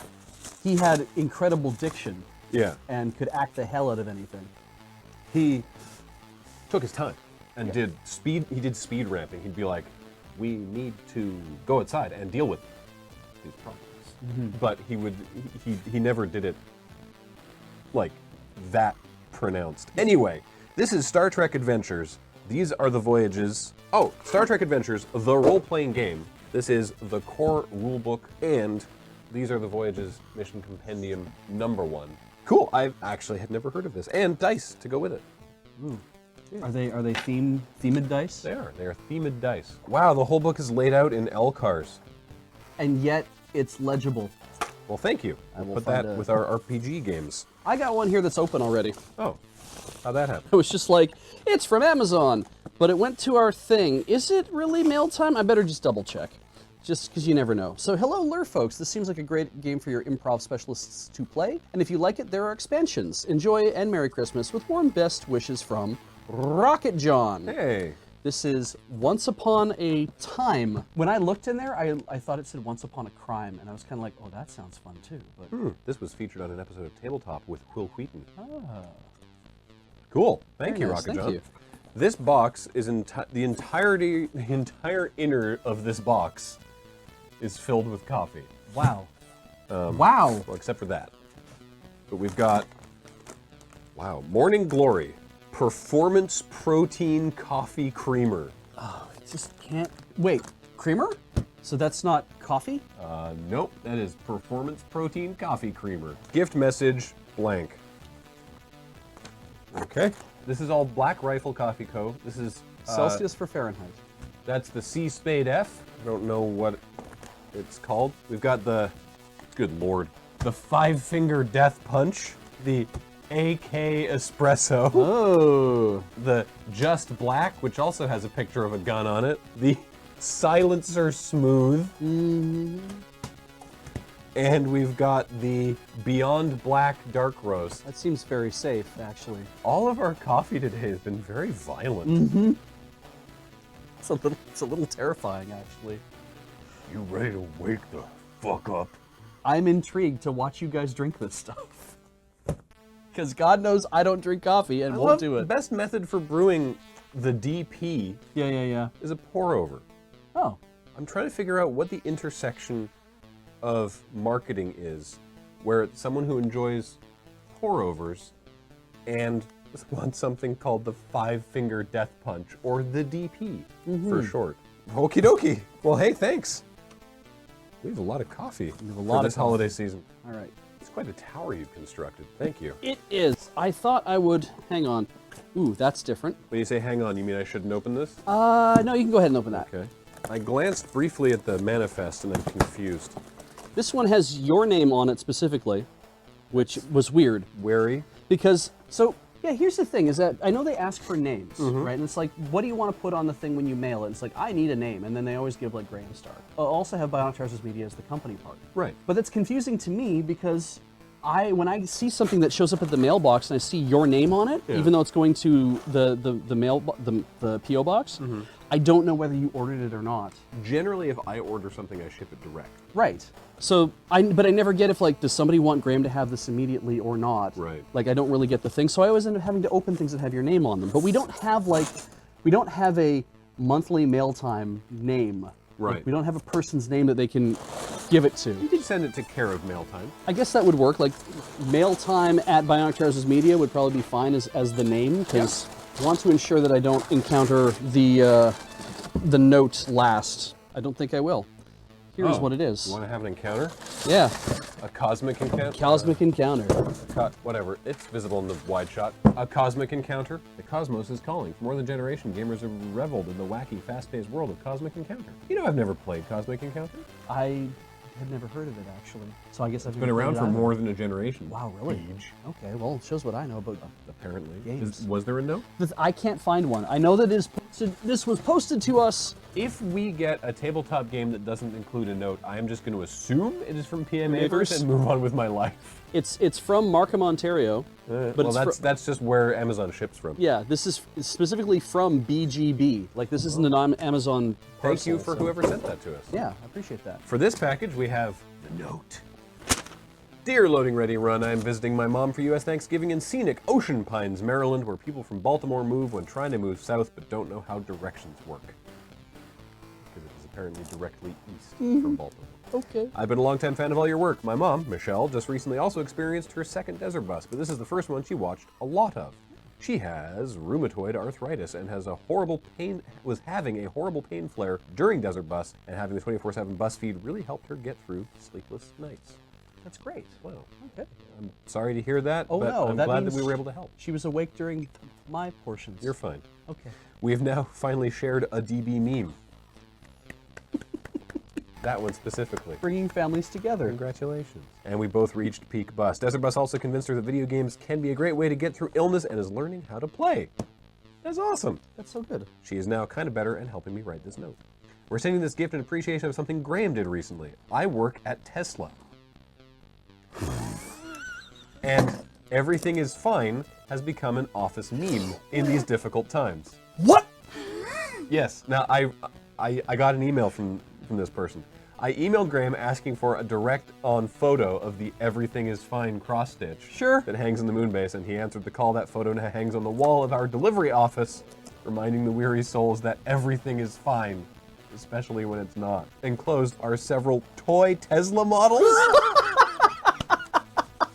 He had incredible diction. Yeah. And could act the hell out of anything. He took his time and did speed ramping. He'd be like, we need to go outside and deal with these problems. But he never did it like that pronounced. Anyway, this is Star Trek Adventures. These are the voyages. Oh, Star Trek Adventures, the role-playing game. This is the core rulebook, and these are the voyages mission compendium #1. Cool. I actually had never heard of this, and dice to go with it. Ooh. Are they themed dice? They are. They are themed dice. Wow, the whole book is laid out in LCARs. And yet it's legible. Well, thank you. I will Put find that a- with our RPG games. I got one here that's open already. Oh, how'd that happen? It was just like, it's from Amazon, but it went to our thing. Is it really mail time? I better just double check, just because you never know. So hello, Lure folks. This seems like a great game for your improv specialists to play. And if you like it, there are expansions. Enjoy and Merry Christmas with warm best wishes from Rocket John. Hey. This is Once Upon a Time. When I looked in there, I thought it said Once Upon a Crime, and I was kind of like, oh, that sounds fun too. But This was featured on an episode of Tabletop with Will Wheaton. ah, Cool. Thank Very you, nice, Rocket thank John. you. This box is the entire inner of this box is filled with coffee. wow. Wow. Well, except for that. But we've got, wow, Morning Glory Performance Protein Coffee Creamer. Oh, I just can't. Wait, creamer? So that's not coffee? Nope, that is Performance Protein Coffee Creamer. Gift message, blank. Okay. This is all Black Rifle Coffee Co. This is Celsius for Fahrenheit. That's the C Spade F. I don't know what it's called. We've got the, good lord, the 5-finger death punch, the AK Espresso, Oh. the Just Black, which also has a picture of a gun on it, the Silencer Smooth, and we've got the Beyond Black Dark Roast. That seems very safe, actually. All of our coffee today has been very violent. It's a little terrifying, actually. You ready to wake the fuck up? I'm intrigued to watch you guys drink this stuff. Because God knows I don't drink coffee and won't do The it. best method for brewing the DP Yeah. is a pour over. Oh. I'm trying to figure out what the intersection of marketing is, where someone who enjoys pour overs and wants something called the 5-finger death punch, or the DP for short. Okie dokie. Well, hey, thanks. We have a lot of coffee have a for lot this of coffee. holiday season. All right. It's quite a tower you've constructed. Thank you. It is. I thought I would. Hang on. Ooh, that's different. When you say hang on, you mean I shouldn't open this? No, you can go ahead and open that. Okay. I glanced briefly at the manifest and I'm confused. This one has your name on it specifically, which was weird. Wary? Because, so, Yeah, here's the thing, is that I know they ask for names, right? And it's like, what do you want to put on the thing when you mail it? It's like, I need a name, and then they always give like Graham Star. I'll also have Bionic Towers Media as the company part. Right. But that's confusing to me because when I see something that shows up at the mailbox and I see your name on it, even though it's going to the PO box, I don't know whether you ordered it or not. Generally, if I order something, I ship it direct. Right. So, but I never get if like, does somebody want Graham to have this immediately or not? Right. Like, I don't really get the thing. So I always end up having to open things that have your name on them. But we don't have a monthly mail time name. Right. Like, we don't have a person's name that they can give it to. You could send it to care of mail time. I guess that would work. Like, mail time at Bionic Towers Media would probably be fine as the name, because I want to ensure that I don't encounter the note last. I don't think I will. Here's what it is. You want to have an encounter? Yeah. A cosmic encounter? Cosmic encounter. Whatever. It's visible in the wide shot. A cosmic encounter. The cosmos is calling. For more than a generation, gamers have reveled in the wacky, fast-paced world of Cosmic Encounter. You know I've never played Cosmic Encounter. I had never heard of it, actually. So I guess I've Been around for more than a generation. Wow, really? Okay, well, it shows what I know about Apparently. games. Was there a note? I can't find one. I know that this was posted to us. If we get a tabletop game that doesn't include a note, I am just going to assume it is from PMAverse and move on with my life. It's from Markham, Ontario. But well, that's just where Amazon ships from. Yeah, this is specifically from BGB. Like, this isn't an Amazon parcel. Thank you for whoever sent that to us. Yeah, I appreciate that. For this package, we have the note. Dear Loading Ready Run, I am visiting my mom for U.S. Thanksgiving in scenic Ocean Pines, Maryland, where people from Baltimore move when trying to move south but don't know how directions work. Because it is apparently directly east from Baltimore. Okay. I've been a longtime fan of all your work. My mom, Michelle, just recently also experienced her second desert bus, but this is the first one she watched a lot of. She has rheumatoid arthritis and was having a horrible pain flare during desert bus, and having the 24/7 bus feed really helped her get through sleepless nights. That's great. Wow. Okay. I'm sorry to hear that, Oh, but no, I'm that glad that means we were able to help. She was awake during my portions. You're fine. Okay. We have now finally shared a DB meme. That one specifically. Bringing families together. Congratulations. And we both reached peak bus. Desert Bus also convinced her that video games can be a great way to get through illness and is learning how to play. That's awesome. That's so good. She is now kind of better and helping me write this note. We're sending this gift in appreciation of something Graham did recently. I work at Tesla. And everything is fine has become an office meme in these difficult times. What? Yes. Now, I got an email from this person. I emailed Graham asking for a direct-on photo of the "Everything is Fine" cross-stitch that hangs in the moon base, and he answered the call. That photo now hangs on the wall of our delivery office, reminding the weary souls that everything is fine, especially when it's not. Enclosed are several toy Tesla models.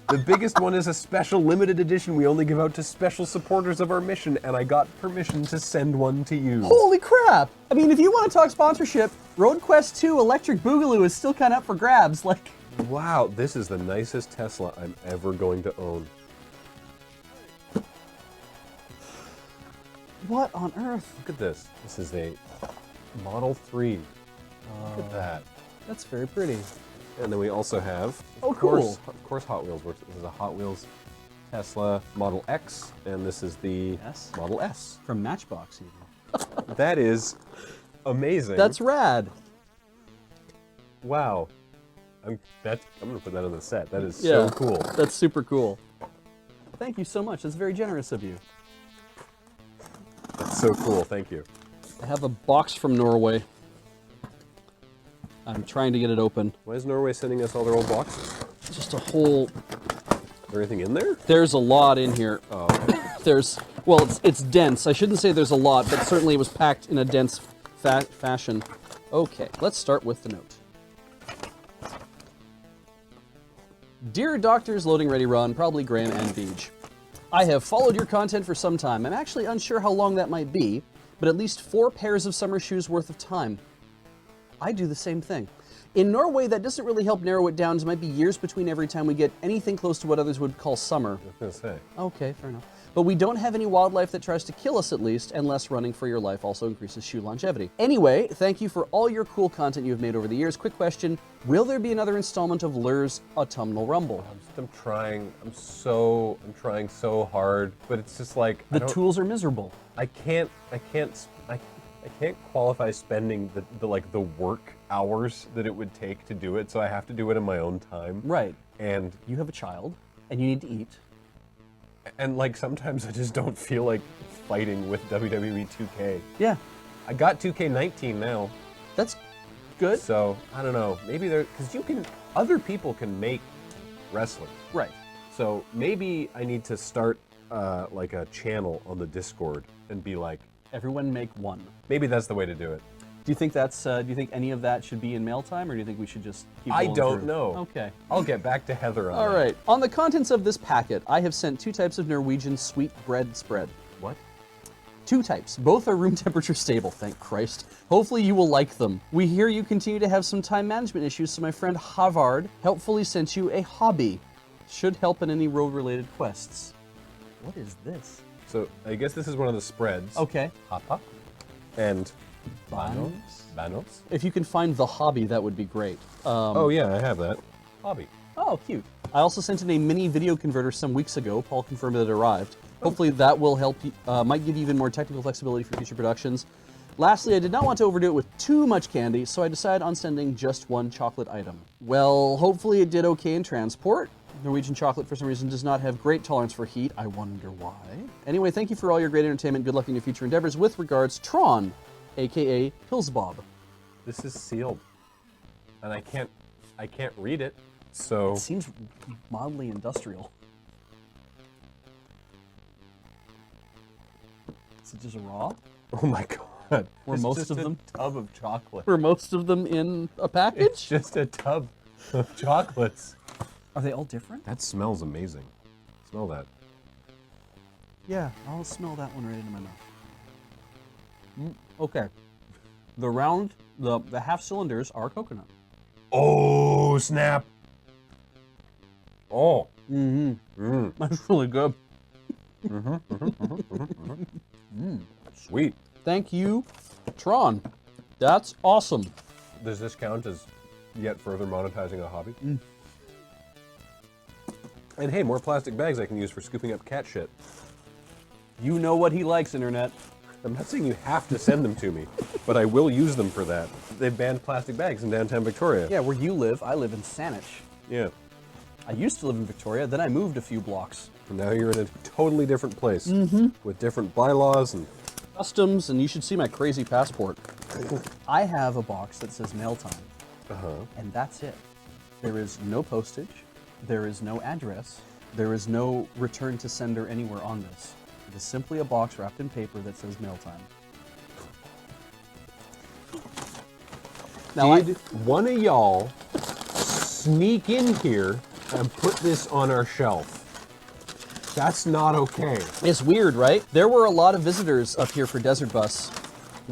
The biggest one is a special limited edition we only give out to special supporters of our mission, and I got permission to send one to you. Holy crap! I mean, if you want to talk sponsorship, Road Quest 2 Electric Boogaloo is still kind of up for grabs. Like, wow, this is the nicest Tesla I'm ever going to own. what on earth? Look at this. This is a Model 3. Look at that. That's very pretty. And then we also have, Oh, cool. Of course, Hot Wheels works. This is a Hot Wheels Tesla Model X, and this is the S? Model S. From Matchbox, even. That is amazing. That's rad. Wow. I'm going to put that on the set. That is so cool. That's super cool. Thank you so much. That's very generous of you. That's so cool. Thank you. I have a box from Norway. I'm trying to get it open. Why is Norway sending us all their old boxes? Just a whole... Is there anything in there? There's a lot in here. Oh, okay. Well, it's dense. I shouldn't say there's a lot, but certainly it was packed in a dense fashion. Okay, let's start with the note. Dear Doctors, Loading Ready Run, probably Graham and Beej. I have followed your content for some time. I'm actually unsure how long that might be, but at least 4 pairs of summer shoes worth of time. I do the same thing. In Norway, that doesn't really help narrow it down. It might be years between every time we get anything close to what others would call summer. I was going to say. Okay, fair enough. But we don't have any wildlife that tries to kill us, at least, and less running for your life also increases shoe longevity. Anyway, thank you for all your cool content you've made over the years. Quick question, will there be another installment of Lur's Autumnal Rumble? I'm trying so hard, but it's just like The tools are miserable. I can't qualify spending the work hours that it would take to do it, so I have to do it in my own time. Right. And You have a child, and you need to eat. like sometimes I just don't feel like fighting with WWE 2K. Yeah, I got 2K19 now, that's good. so I don't know. Maybe because other people can make wrestlers. Right. So maybe I need to start like a channel on the Discord and be like, Everyone make one. maybe that's the way to do it. Do you think that's? Do you think any of that should be in mail time, or do you think we should just keep I rolling don't through? know. Okay. I'll get back to Heather on All that. right. On the contents of this packet, I have sent 2 types of Norwegian sweet bread spread. What? 2 types. Both are room temperature stable, thank Christ. Hopefully you will like them. We hear you continue to have some time management issues, so my friend Havard helpfully sent you a hobby. Should help in any road-related quests. What is this? So I guess this is one of the spreads. Okay. Hapa and Banos? Banos. If you can find the hobby, that would be great. Oh yeah, I have that. Hobby. Oh, cute. I also sent in a mini video converter some weeks ago. Paul confirmed that it arrived. Hopefully that will help you, might give you even more technical flexibility for future productions. Lastly, I did not want to overdo it with too much candy, so I decided on sending just 1 chocolate item. Well, hopefully it did okay in transport. Norwegian chocolate, for some reason, does not have great tolerance for heat. I wonder why. Anyway, thank you for all your great entertainment. Good luck in your future endeavors. With regards, Tron, aka Pillsbob. This is sealed, and I can't read it. So It seems mildly industrial. Is it just raw? oh my god. Were It's most just of a them- tub of chocolate? Were most of them in a It's package? just a tub of chocolates. Are they all different? That smells amazing. Smell that. Yeah, I'll smell that one right into my mouth. Okay. The half cylinders are coconut. Oh snap! Oh. That's really good. Sweet. Thank you, Tron. That's awesome. Does this count as yet further monetizing a hobby? And hey, more plastic bags I can use for scooping up cat shit. You know what he likes, Internet. I'm not saying you have to send them to me, but I will use them for that. They've banned plastic bags in downtown Victoria. Yeah, where you live, I live in Saanich. Yeah. I used to live in Victoria, then I moved a few blocks. And now you're in a totally different place with different bylaws and Customs, and you should see my crazy passport. I have a box that says mail time, and that's it. There is no postage, there is no address, there is no return to sender anywhere on this. It is simply a box wrapped in paper that says mail time. Now, Did one of y'all sneak in here and put this on our shelf? That's not okay. it's weird, right? There were a lot of visitors up here for Desert Bus.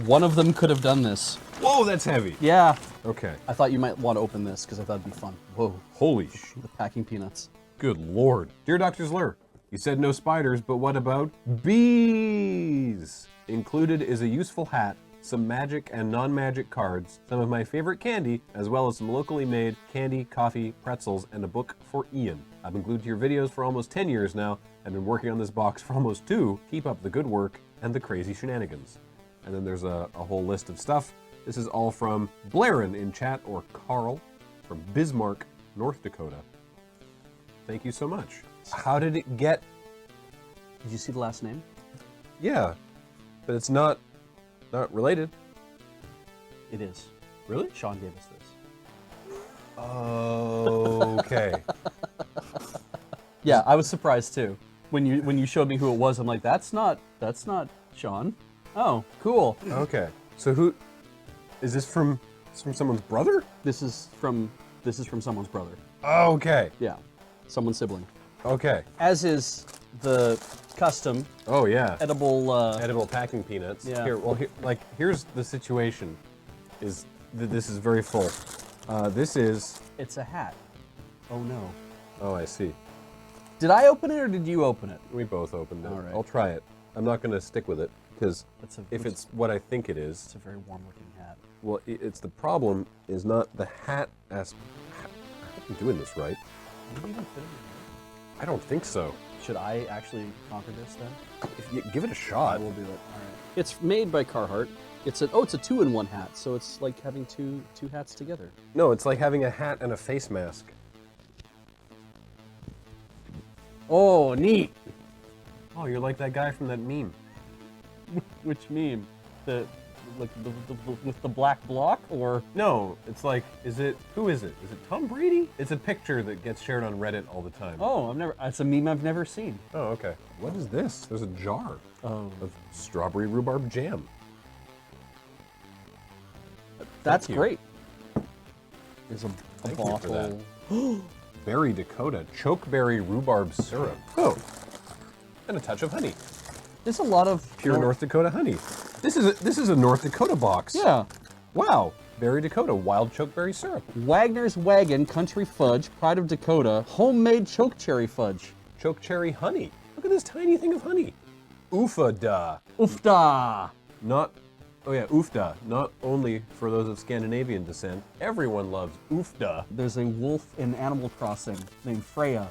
One of them could have done this. Whoa, that's heavy. Yeah. Okay. I thought you might want to open this because I thought it'd be fun. Whoa, Holy the packing peanuts. good lord. Dear Dr. Slur, you said no spiders, but what about bees? Included is a useful hat, some magic and non-magic cards, some of my favorite candy, as well as some locally made candy, coffee, pretzels, and a book for Ian. I've been glued to your videos for almost 10 years now, and been working on this box for almost 2. Keep up the good work and the crazy shenanigans. And then there's a whole list of stuff. This is all from Blaren in chat, or Carl, from Bismarck, North Dakota. Thank you so much. How did it get? Did you see the last name? Yeah, but it's not related. It is. Really? Sean gave us this. Okay. Yeah, I was surprised too. When you showed me who it was, I'm like, that's not Sean. Oh, cool. Okay. So who is this from? It's from someone's brother? This is from someone's brother. Okay. Yeah, someone's sibling. Okay. As is the custom Oh yeah. edible. Edible packing peanuts. Yeah. Here's the situation. Is this is very full. This is. It's a hat. Oh no. Oh, I see. Did I open it or did you open it? We both opened it. All right. I'll try it. I'm not going to stick with it because if it's what I think it is, It's a very warm-looking hat. well, it's the problem is not the hat as. I hope I'm doing this right. Did it even fit in your I don't think so. hair? Should I actually conquer this then? If you give it a I shot. will do it. All right. It's made by Carhartt. It's a 2-in-1 hat, so it's like having two hats together. No, it's like having a hat and a face mask. Oh, neat. Oh, you're like that guy from that meme. Which meme? The with the black block or? No, it's like, who is it? Is it Tom Brady? It's a picture that gets shared on Reddit all the time. Oh, it's a meme I've never seen. Oh, okay. What is this? There's a jar of strawberry rhubarb jam. That's Thank you. great. There's a Thank you for bottle. that. Berry Dakota chokeberry rhubarb syrup. Oh, and a touch of honey. There's a lot of Pure North Dakota honey. This is a North Dakota box. Yeah. Wow. Berry Dakota wild chokeberry syrup. Wagner's Wagon Country Fudge, Pride of Dakota, homemade choke cherry fudge. Chokecherry honey. Look at this tiny thing of honey. Oofa da. Oofda. Oofda. Not only for those of Scandinavian descent. Everyone loves oofda. There's a wolf in Animal Crossing named Freya,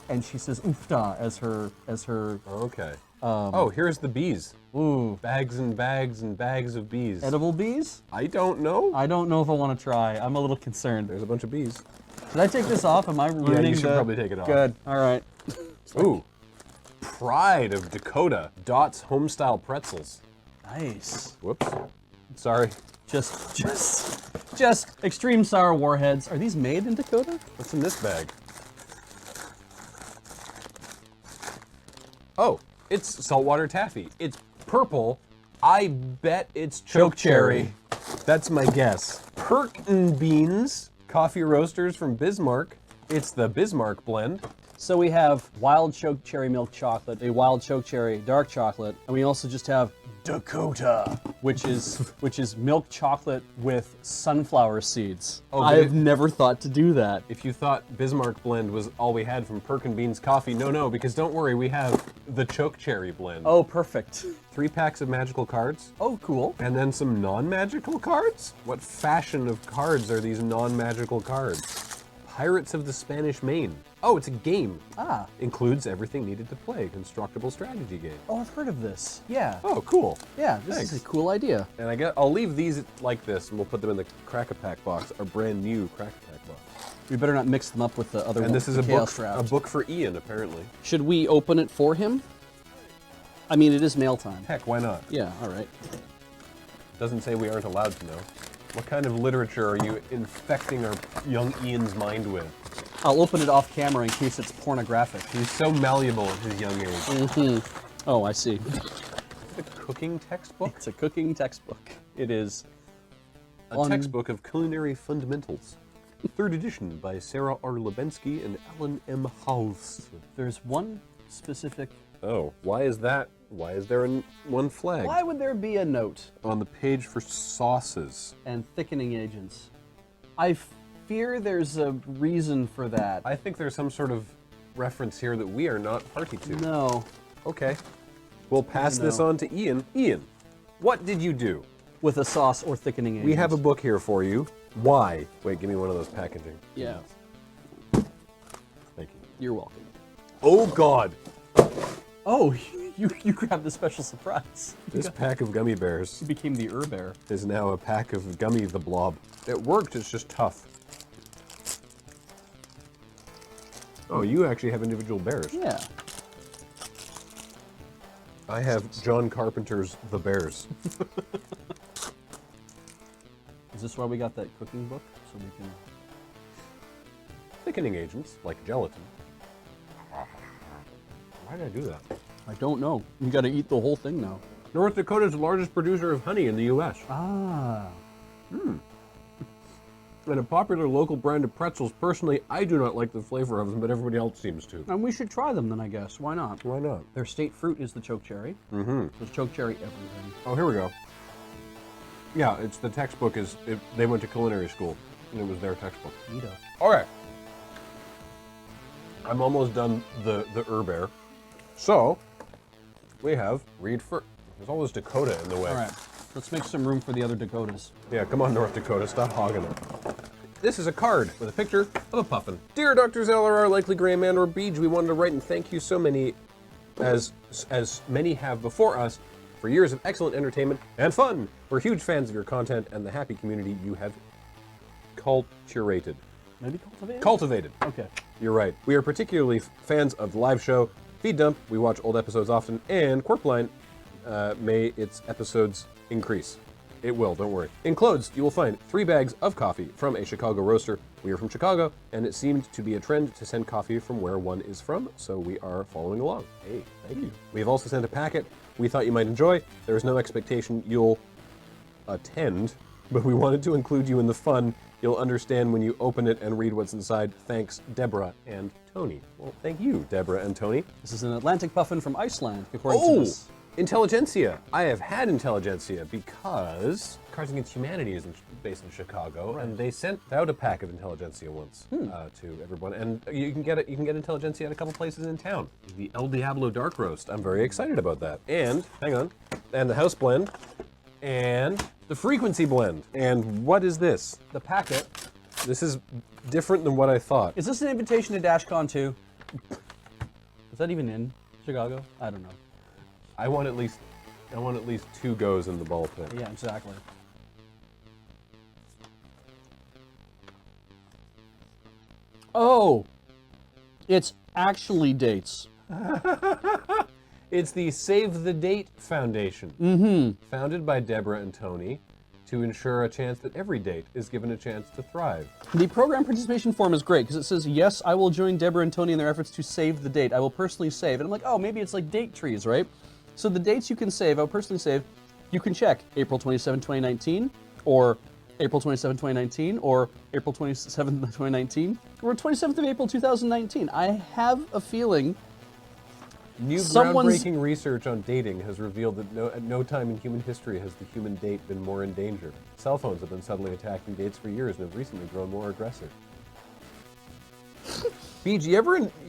and she says oofda as her. Okay. Oh, here's the bees. Ooh. Bags and bags and bags of bees. Edible bees? I don't know. I don't know if I want to try. I'm a little concerned. There's a bunch of bees. Should I take this off? Am I ruining you should probably take it off. Good. All right. Ooh. Pride of Dakota. Dot's homestyle pretzels. Nice. Whoops. Sorry. Just extreme sour warheads. Are these made in Dakota? What's in this bag? Oh, it's saltwater taffy. It's purple. I bet it's choke cherry. That's my guess. Perkin beans, coffee roasters from Bismarck. It's the Bismarck blend. So we have wild choke cherry milk chocolate, a wild choke cherry dark chocolate, and we also just have Dakota, which is milk chocolate with sunflower seeds. Oh, I've never thought to do that. If you thought Bismarck blend was all we had from Perkin Beans Coffee, no, because don't worry, we have the choke cherry blend. Oh, perfect. 3 packs of magical cards, Oh, cool. and then some non-magical cards? What fashion of cards are these non-magical cards? Pirates of the Spanish Main. Oh, it's a game. Ah. Includes everything needed to play, constructible strategy game. Oh, I've heard of this. Yeah. Oh, cool. Yeah, this Thanks. is a cool idea. And I'll leave these like this, and we'll put them in the Crack-A-Pack box, our brand new Crack-A-Pack box. We better not mix them up with the other one. And this is the a Chaos book, Draft. a book for Ian, apparently. Should we open it for him? I mean, it is mail time. Heck, why not? Yeah, all right. Doesn't say we aren't allowed to know. What kind of literature are you infecting our young Ian's mind with? I'll open it off camera in case it's pornographic. He's so malleable at his young age. Oh, I see. A cooking textbook? It's a cooking textbook. It is. A textbook of culinary fundamentals. Third edition by Sarah R. Lebensky and Alan M. House. There's one specific. Oh, why is that? Why is there one flag? Why would there be a note On the page for sauces. and thickening agents? I fear there's a reason for that. I think there's some sort of reference here that we are not party to. No. Okay. We'll pass this No. on to Ian. Ian, what did you do? With a sauce or thickening agent. We have a book here for you. Why? Wait, give me one of those packaging. Yeah. Thank you. You're welcome. Oh, God. Oh, you grabbed the special surprise. This pack of gummy bears You became the bear. is now a pack of Gummy the Blob. It worked, it's just tough. Oh, you actually have individual bears. Yeah. I have John Carpenter's The Bears. Is this why we got that cooking book? So we can. Thickening agents, like gelatin. Why did I do that? I don't know. You got to eat the whole thing now. North Dakota's the largest producer of honey in the U.S. Ah. And a popular local brand of pretzels. Personally, I do not like the flavor of them, but everybody else seems to. And we should try them then, I guess. Why not? Why not? Their state fruit is the choke cherry. Mm-hmm. There's choke cherry everything. Oh, here we go. Yeah, it's the textbook they went to culinary school, and it was their textbook. Neato. Okay. I'm almost done the Bear. So, we have read first. There's always Dakota in the way. All right, let's make some room for the other Dakotas. Yeah, come on, North Dakota, stop hogging it. This is a card with a picture of a puffin. Dear Dr. LRR, Likely Graham, and or Beej, we wanted to write and thank you so many, as many have before us, for years of excellent entertainment and fun. We're huge fans of your content and the happy community you have cultivated. Maybe cultivated? Cultivated. Okay. You're right. We are particularly fans of the live show, Feed Dump, we watch old episodes often, and Quirkline, may its episodes increase. It will, don't worry. Enclosed, you will find 3 bags of coffee from a Chicago roaster. We are from Chicago, and it seemed to be a trend to send coffee from where one is from, so we are following along. Hey, thank you. We have also sent a packet we thought you might enjoy. There is no expectation you'll attend, but we wanted to include you in the fun. You'll understand when you open it and read what's inside. Thanks, Deborah and Tony. Well, thank you, Deborah and Tony. This is an Atlantic puffin from Iceland, according to Oh! this. Intelligentsia. I have had Intelligentsia because Cards Against Humanity is based in Chicago, and they sent out a pack of Intelligentsia once to everyone. And you can get it. You can get Intelligentsia at a couple places in town. The El Diablo Dark Roast. I'm very excited about that. And hang on, and the House Blend, and the Frequency Blend. And what is this? The packet. This is different than what I thought. Is this an invitation to DashCon 2? Is that even in Chicago? I don't know. I want at least 2 goes in the ball pit. Yeah, exactly. Oh, it's actually dates. It's the Save the Date Foundation, founded by Deborah and Tony to ensure a chance that every date is given a chance to thrive. The program participation form is great because it says, yes, I will join Deborah and Tony in their efforts to save the date. I will personally save. And I'm like, oh, maybe it's like date trees, right? So the dates you can save, I'll personally save, you can check April 27, 2019, or April 27, 2019, or April 27, 2019, or 27th of April, 2019. I have a feeling New someone's- groundbreaking research on dating has revealed that at no time in human history has the human date been more in danger. Cell phones have been subtly attacking dates for years and have recently grown more aggressive. Beej, you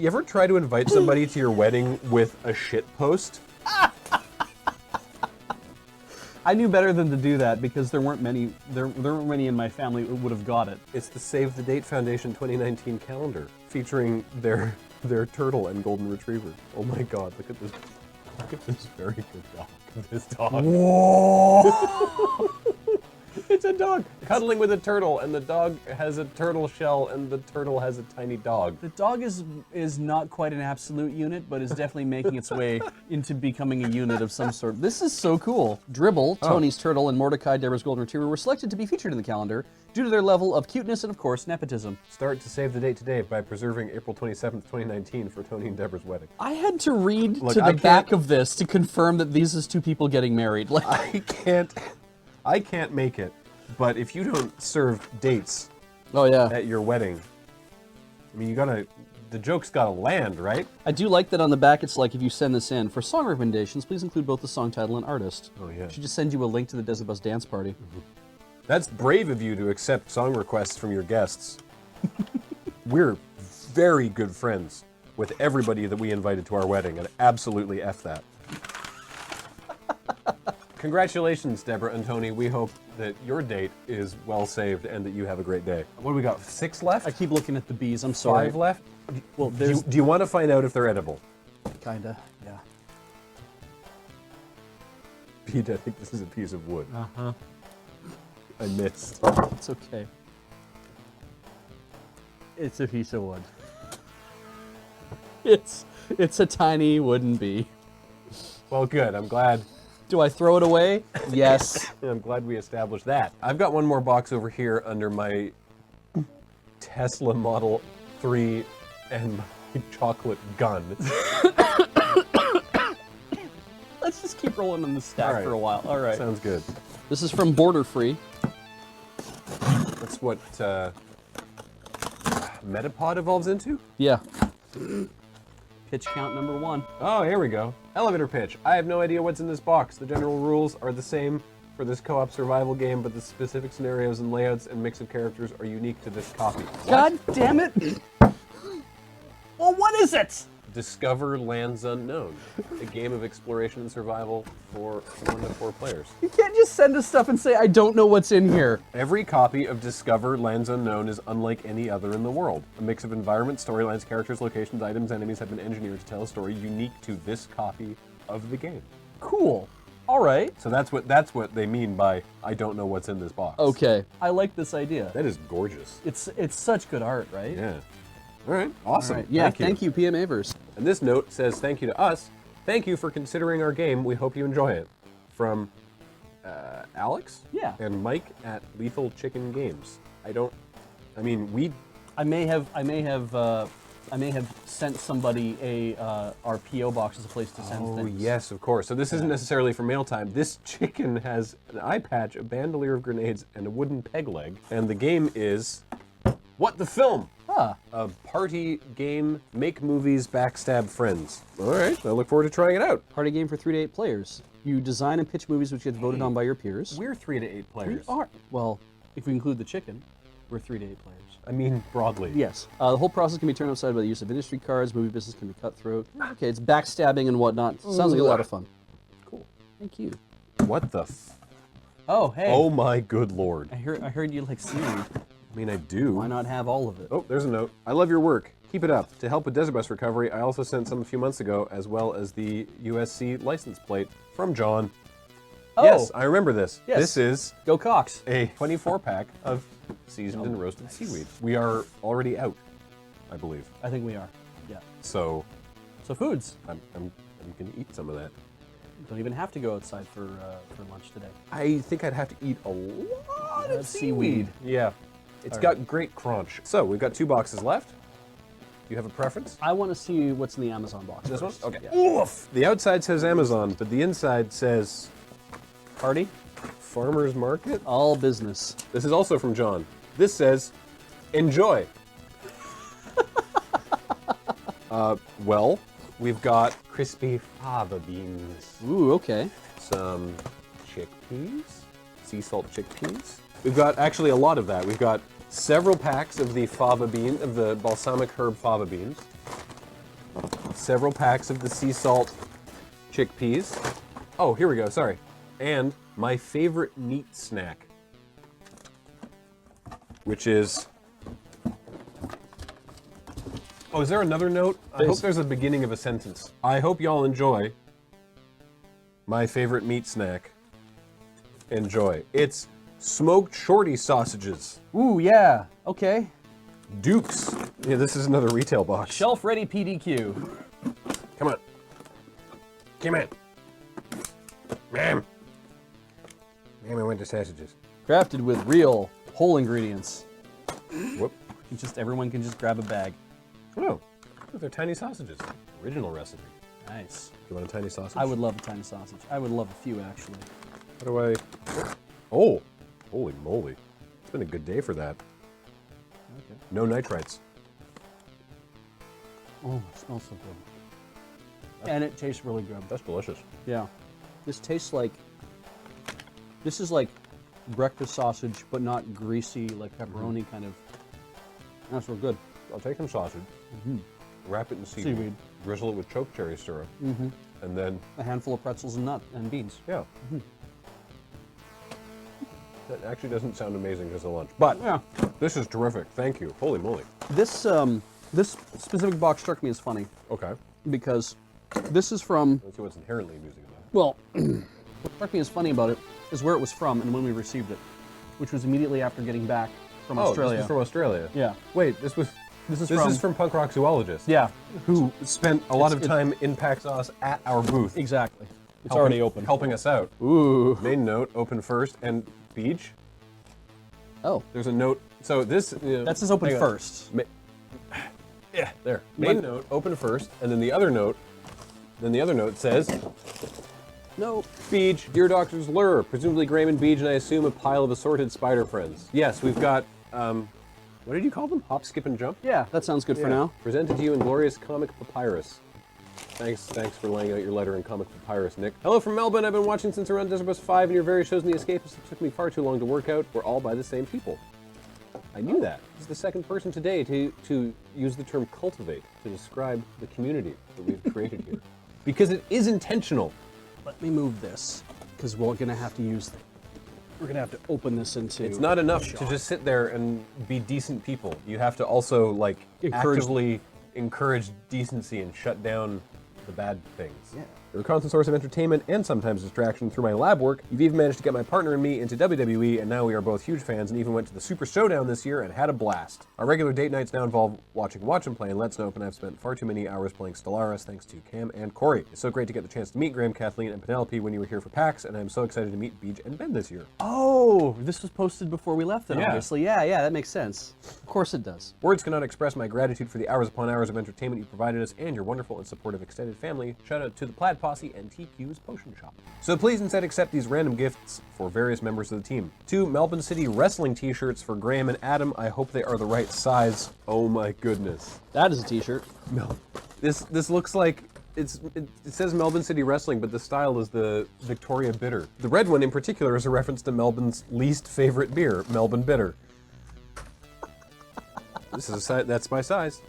ever try to invite somebody to your wedding with a shit post? I knew better than to do that because there weren't many in my family who would have got it. It's the Save the Date Foundation 2019 calendar featuring their turtle and golden retriever. Oh my god, look at this. Look at this very good dog. This dog. Whoa! It's a dog cuddling with a turtle, and the dog has a turtle shell, and the turtle has a tiny dog. The dog is not quite an absolute unit, but is definitely making its way into becoming a unit of some sort. This is so cool. Dribble, Tony's turtle, and Mordecai, Deborah's golden retriever, were selected to be featured in the calendar due to their level of cuteness and, of course, nepotism. Start to save the date today by preserving April 27th, 2019 for Tony and Deborah's wedding. I had to read Look, to I the back can't- of this to confirm that these is 2 people getting married. Like, I can't make it, but if you don't serve dates oh yeah. at your wedding, I mean, the joke's gotta land, right? I do like that on the back it's like, if you send this in, for song recommendations, please include both the song title and artist. Oh, yeah. I should just send you a link to the Desert Bus dance party. That's brave of you to accept song requests from your guests. We're very good friends with everybody that we invited to our wedding, and absolutely F that. Congratulations, Deborah and Tony. We hope that your date is well saved and that you have a great day. What do we got? 6 left? I keep looking at the bees, I'm sorry. 5 left? Well, Do there's you want to find out if they're edible? kinda, yeah. Pete, I think this is a piece of wood. Uh-huh. I missed. It's okay. It's a piece of wood. It's a tiny wooden bee. Well, good. I'm glad. Do I throw it away? Yes. I'm glad we established that. I've got one more box over here under my Tesla Model 3 and my chocolate gun. Let's just keep rolling in the stack All right. for a while. All right. Sounds good. This is from Border Free. That's what Metapod evolves into? Yeah. Pitch count number 1. Oh, here we go. Elevator pitch. I have no idea what's in this box. The general rules are the same for this co-op survival game, but the specific scenarios and layouts and mix of characters are unique to this copy. What? God damn it! Well, what is it? Discover Lands Unknown, a game of exploration and survival for 1 to 4 players. You can't just send us stuff and say, I don't know what's in here. Every copy of Discover Lands Unknown is unlike any other in the world. A mix of environments, storylines, characters, locations, items, enemies have been engineered to tell a story unique to this copy of the game. Cool. All right. So that's what they mean by I don't know what's in this box. Okay. I like this idea. That is gorgeous. It's such good art, right? Yeah. All right. Awesome. All right. Yeah, Thank you. PM Avers. And this note says thank you to us. Thank you for considering our game. We hope you enjoy it. From Alex? Yeah. And Mike at Lethal Chicken Games. I may have sent somebody our PO box as a place to send Oh, things. yes, of course. So this isn't necessarily for mail time. This chicken has an eye patch, a bandolier of grenades, and a wooden peg leg. And the game is What the Film? Huh. A party game, make movies, backstab friends. All right, I look forward to trying it out. Party game for 3 to 8 players. You design and pitch movies which get voted on by your peers. We're 3 to 8 players. We are. Well, if we include the chicken, we're 3 to 8 players. I mean, broadly. Yes. The whole process can be turned upside by the use of industry cards. Movie business can be cutthroat. Okay, it's backstabbing and whatnot. Sounds like a lot of fun. Cool. Thank you. What the Oh, hey. Oh my good lord. I heard you like seaweed. I mean, I do. Why not have all of it? Oh, there's a note. I love your work. Keep it up. To help with Desert Bus recovery, I also sent some a few months ago, as well as the USC license plate from John. Oh. Yes, I remember this. Yes. This is Go Cox. a 24-pack of seasoned and roasted seaweed. We are already out, I believe. I think we are. Yeah. So So foods. I'm gonna eat some of that. You don't even have to go outside for lunch today. I think I'd have to eat a lot of That's seaweed. Yeah. It's got great crunch. So we've got 2 boxes left. Do you have a preference? I want to see what's in the Amazon box. This first. one? Okay. Yeah. Oof! The outside says Amazon, but the inside says Party. Farmer's Market. All business. This is also from John. This says, enjoy. Well, we've got crispy fava beans, Ooh, okay. some chickpeas, sea salt chickpeas. We've got actually a lot of that. We've got several packs of the fava bean, of the balsamic herb fava beans, several packs of the sea salt chickpeas. Oh, here we go, sorry. And my favorite meat snack, which is... Oh, is there another note? I hope there's a beginning of a sentence. I hope y'all enjoy my favorite meat snack. Enjoy. It's smoked shorty sausages. Ooh, yeah. Okay. Dukes. Yeah, this is another retail box. Shelf ready PDQ. Come on. Come on. Ma'am. Ma'am, I want the sausages. Crafted with real whole ingredients. Whoop. Everyone can just grab a bag. Oh, they're tiny sausages. Original recipe. Nice. You want a tiny sausage? I would love a tiny sausage. I would love a few, actually. How do I... Oh, holy moly. It's been a good day for that. Okay. No nitrites. Oh, it smells so good. And it tastes really good. That's delicious. Yeah. This tastes like... This is like breakfast sausage, but not greasy, like pepperoni kind of... That's real good. I'll take some sausage, wrap it in seaweed, drizzle it with choke cherry syrup, and then... A handful of pretzels and nut and beans. Yeah. That actually doesn't sound amazing as a lunch, but Yeah. this is terrific. Thank you. Holy moly. This this specific box struck me as funny Okay. because this is from, Let's see what's inherently amusing about it. well, what struck me as funny about it is where it was from and when we received it, which was immediately after getting back from Australia. This is from Australia. Yeah. Wait, this is from Punk Rock Zoologist. Yeah. Who spent a lot of It's- time in Paxos at our booth. Exactly. It's helping- already open. Helping us out. Ooh. Main note, open first, and Beach. Oh. There's a note. So this. That says open hang on. first. Yeah, there. Main But- note, open first, and then the other note. Then the other note says, No. Beach, dear Doctor's lure, presumably Graham and Beach, and I assume a pile of assorted spider friends. Yes, we've got. What did you call them? Hop, skip, and jump. Yeah, that sounds good for now. Presented to you in glorious comic papyrus. Thanks for laying out your letter in comic papyrus, Nick. Hello from Melbourne. I've been watching since around Desert Bus 5, and your various shows and The Escapists took me far too long to work out. We're all by the same people. I knew that. This is the second person today to use the term cultivate to describe the community that we've created here. Because it is intentional. Let me move this, because we're gonna have to use. We're gonna have to open this into. It's not enough to just sit there and be decent people. You have to also like actively encourage decency and shut down the bad things. Yeah. They're a constant source of entertainment and sometimes distraction through my lab work. You've even managed to get my partner and me into WWE, and now we are both huge fans and even went to the Super Showdown this year and had a blast. Our regular date nights now involve watching Watch and Play and Let's Nope, and I've spent far too many hours playing Stellaris thanks to Cam and Corey. It's so great to get the chance to meet Graham, Kathleen, and Penelope when you were here for PAX, and I'm so excited to meet Beej and Ben this year. Oh, this was posted before we left then, Yeah. obviously. Yeah, that makes sense. Of course it does. Words cannot express my gratitude for the hours upon hours of entertainment you provided us and your wonderful and supportive extended family. Shout out to the Plaid Posse and TQ's Potion Shop. So please instead accept these random gifts for various members of the team. 2 Melbourne City wrestling t-shirts for Graham and Adam. I hope they are the right size. Oh my goodness. That is a t-shirt. No. This looks like it says Melbourne City Wrestling, but the style is the Victoria Bitter. The red one in particular is a reference to Melbourne's least favorite beer, Melbourne Bitter. This is that's my size.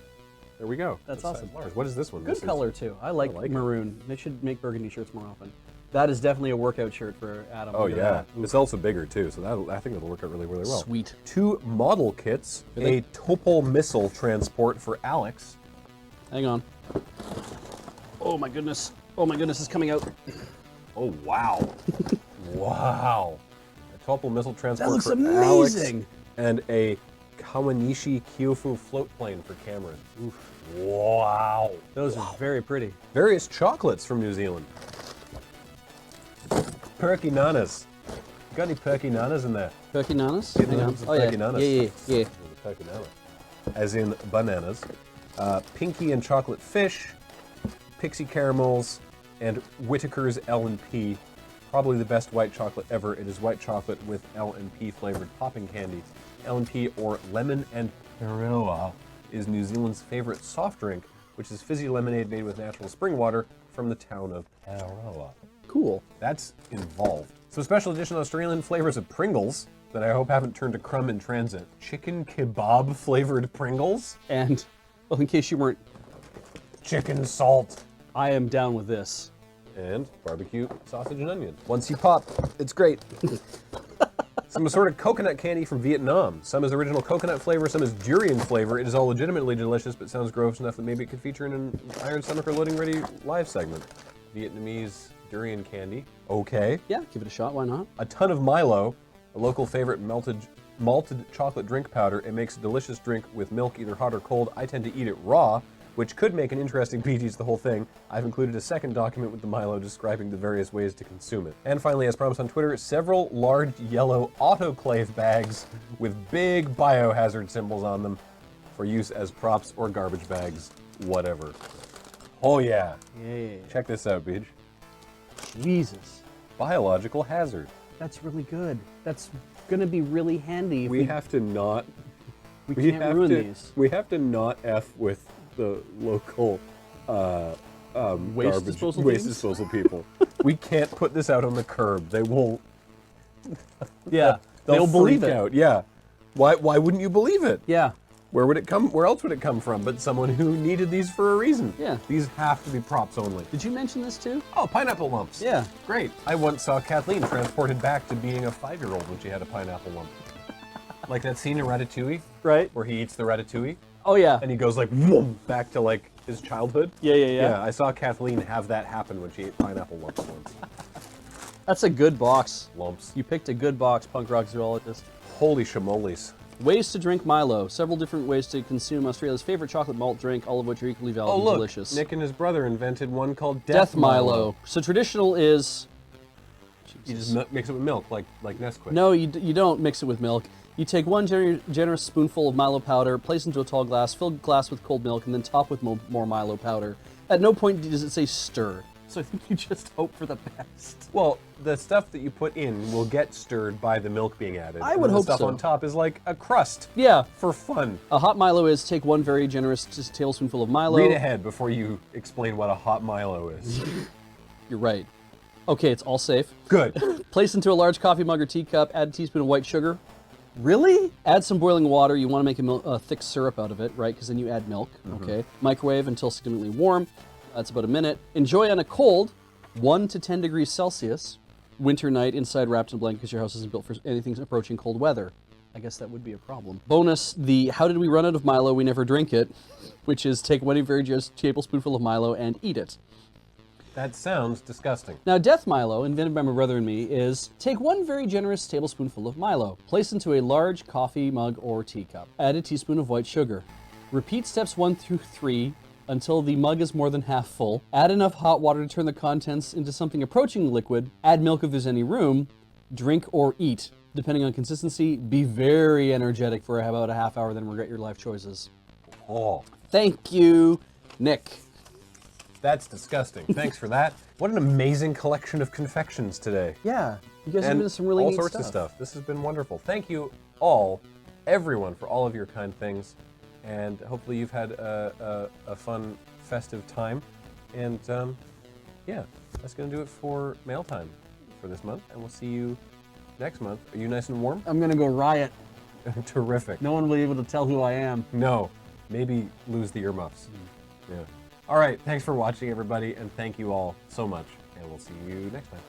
There we go. That's size awesome. large. What is this one? Good This is- color too. I like maroon. They should make burgundy shirts more often. That is definitely a workout shirt for Adam. Oh Look at yeah, that. it's also bigger too, so I think that'll work out really, really well. Sweet. 2 model kits, a Topol missile transport for Alex. Hang on. Oh my goodness. Oh my goodness, it's coming out. Oh wow, wow! A Topol missile transport That looks for amazing. Alex, and a Kawanishi Kyofu float plane for Cameron. Oof. Wow! Those are very pretty. Various chocolates from New Zealand. Perky Nanas. Got any Perky Nanas in there? Perky nanas? Yeah, Hang on. some Oh yeah. Perky nanas. Yeah. There's a Perky Nana. As in bananas. Pinky and chocolate fish, Pixie caramels, and Whittaker's L&P. Probably the best white chocolate ever. It is white chocolate with L&P flavored popping candy. L&P, or lemon and perilla, is New Zealand's favorite soft drink, which is fizzy lemonade made with natural spring water from the town of Perilla. Cool. That's involved. Some special edition Australian flavors of Pringles that I hope haven't turned to crumb in transit. Chicken kebab flavored Pringles. And, well, in case you weren't, Chicken salt. I am down with this. And barbecue sausage and onion. Once you pop, it's great. Some assorted coconut candy from Vietnam. Some is original coconut flavor, some is durian flavor. It is all legitimately delicious, but sounds gross enough that maybe it could feature in an Iron Stomach or Loading Ready live segment. Vietnamese durian candy. Okay. Yeah, give it a shot. Why not? A ton of Milo, a local favorite malted chocolate drink powder. It makes a delicious drink with milk, either hot or cold. I tend to eat it raw, which could make an interesting PG to the whole thing. I've included a second document with the Milo describing the various ways to consume it. And finally, as promised on Twitter, several large yellow autoclave bags with big biohazard symbols on them for use as props or garbage bags, whatever. Oh yeah. Yeah. Check this out, Beej. Jesus. Biological hazard. That's really good. That's gonna be really handy. If We have to not. we can't ruin these. We have to not F with the local Waste disposal waste teams? disposal people. We can't put this out on the curb. They will. Yeah, they'll believe freak it. out. Yeah. Why wouldn't you believe it? Yeah. Where would it come? Where else would it come from? But someone who needed these for a reason. Yeah. These have to be props only. Did you mention this too? Oh, pineapple lumps. Yeah. Great. I once saw Kathleen transported back to being a 5-year-old when she had a pineapple lump. Like that scene in Ratatouille Right. where he eats the ratatouille Oh yeah. and he goes like whoom, back to like his childhood. Yeah. Yeah, I saw Kathleen have that happen when she ate pineapple lumps once. That's a good box. Lumps. You picked a good box, punk rock zoologist. Holy shamoles. Ways to drink Milo. Several different ways to consume Australia's favorite chocolate malt drink, all of which are equally valid Oh and look, delicious. Nick and his brother invented one called Death Milo. So traditional is. You just mix it with milk, like Nesquik. No, you don't mix it with milk. You take one generous spoonful of Milo powder, place into a tall glass, fill glass with cold milk, and then top with more Milo powder. At no point does it say stir. So I think you just hope for the best. Well, the stuff that you put in will get stirred by the milk being added. I and would the hope stuff so. on top is like a crust Yeah. for fun. A hot Milo is take one very generous tablespoonful of Milo. Read ahead before you explain what a hot Milo is. You're right. Okay, it's all safe. Good. Place into a large coffee mug or teacup, add a teaspoon of white sugar. Really? Add some boiling water. You want to make a thick syrup out of it, right? Because then you add milk, okay? Microwave until significantly warm. That's about a minute. Enjoy on a cold, 1 to 10 degrees Celsius, winter night inside wrapped in a blanket because your house isn't built for anything approaching cold weather. I guess that would be a problem. Bonus, the how did we run out of Milo, we never drink it, which is take 1 very generous tablespoonful of Milo and eat it. That sounds disgusting. Now, Death Milo, invented by my brother and me, is take 1 very generous tablespoonful of Milo, place into a large coffee mug or teacup. Add a teaspoon of white sugar. Repeat steps 1 through 3 until the mug is more than half full. Add enough hot water to turn the contents into something approaching liquid. Add milk if there's any room. Drink or eat. Depending on consistency, be very energetic for about a half hour, then regret your life choices. Oh, Thank you, Nick. that's disgusting. Thanks for that. What an amazing collection of confections today. Yeah, you guys have And been some really all neat sorts of stuff. This has been wonderful. Thank you all, everyone, for all of your kind things. And hopefully you've had a fun, festive time. And yeah, that's going to do it for mail time for this month. And we'll see you next month. Are you nice and warm? I'm gonna go riot. Terrific. No one will be able to tell who I am. No, maybe lose the earmuffs. Yeah. All right, thanks for watching, everybody, and thank you all so much. And we'll see you next time.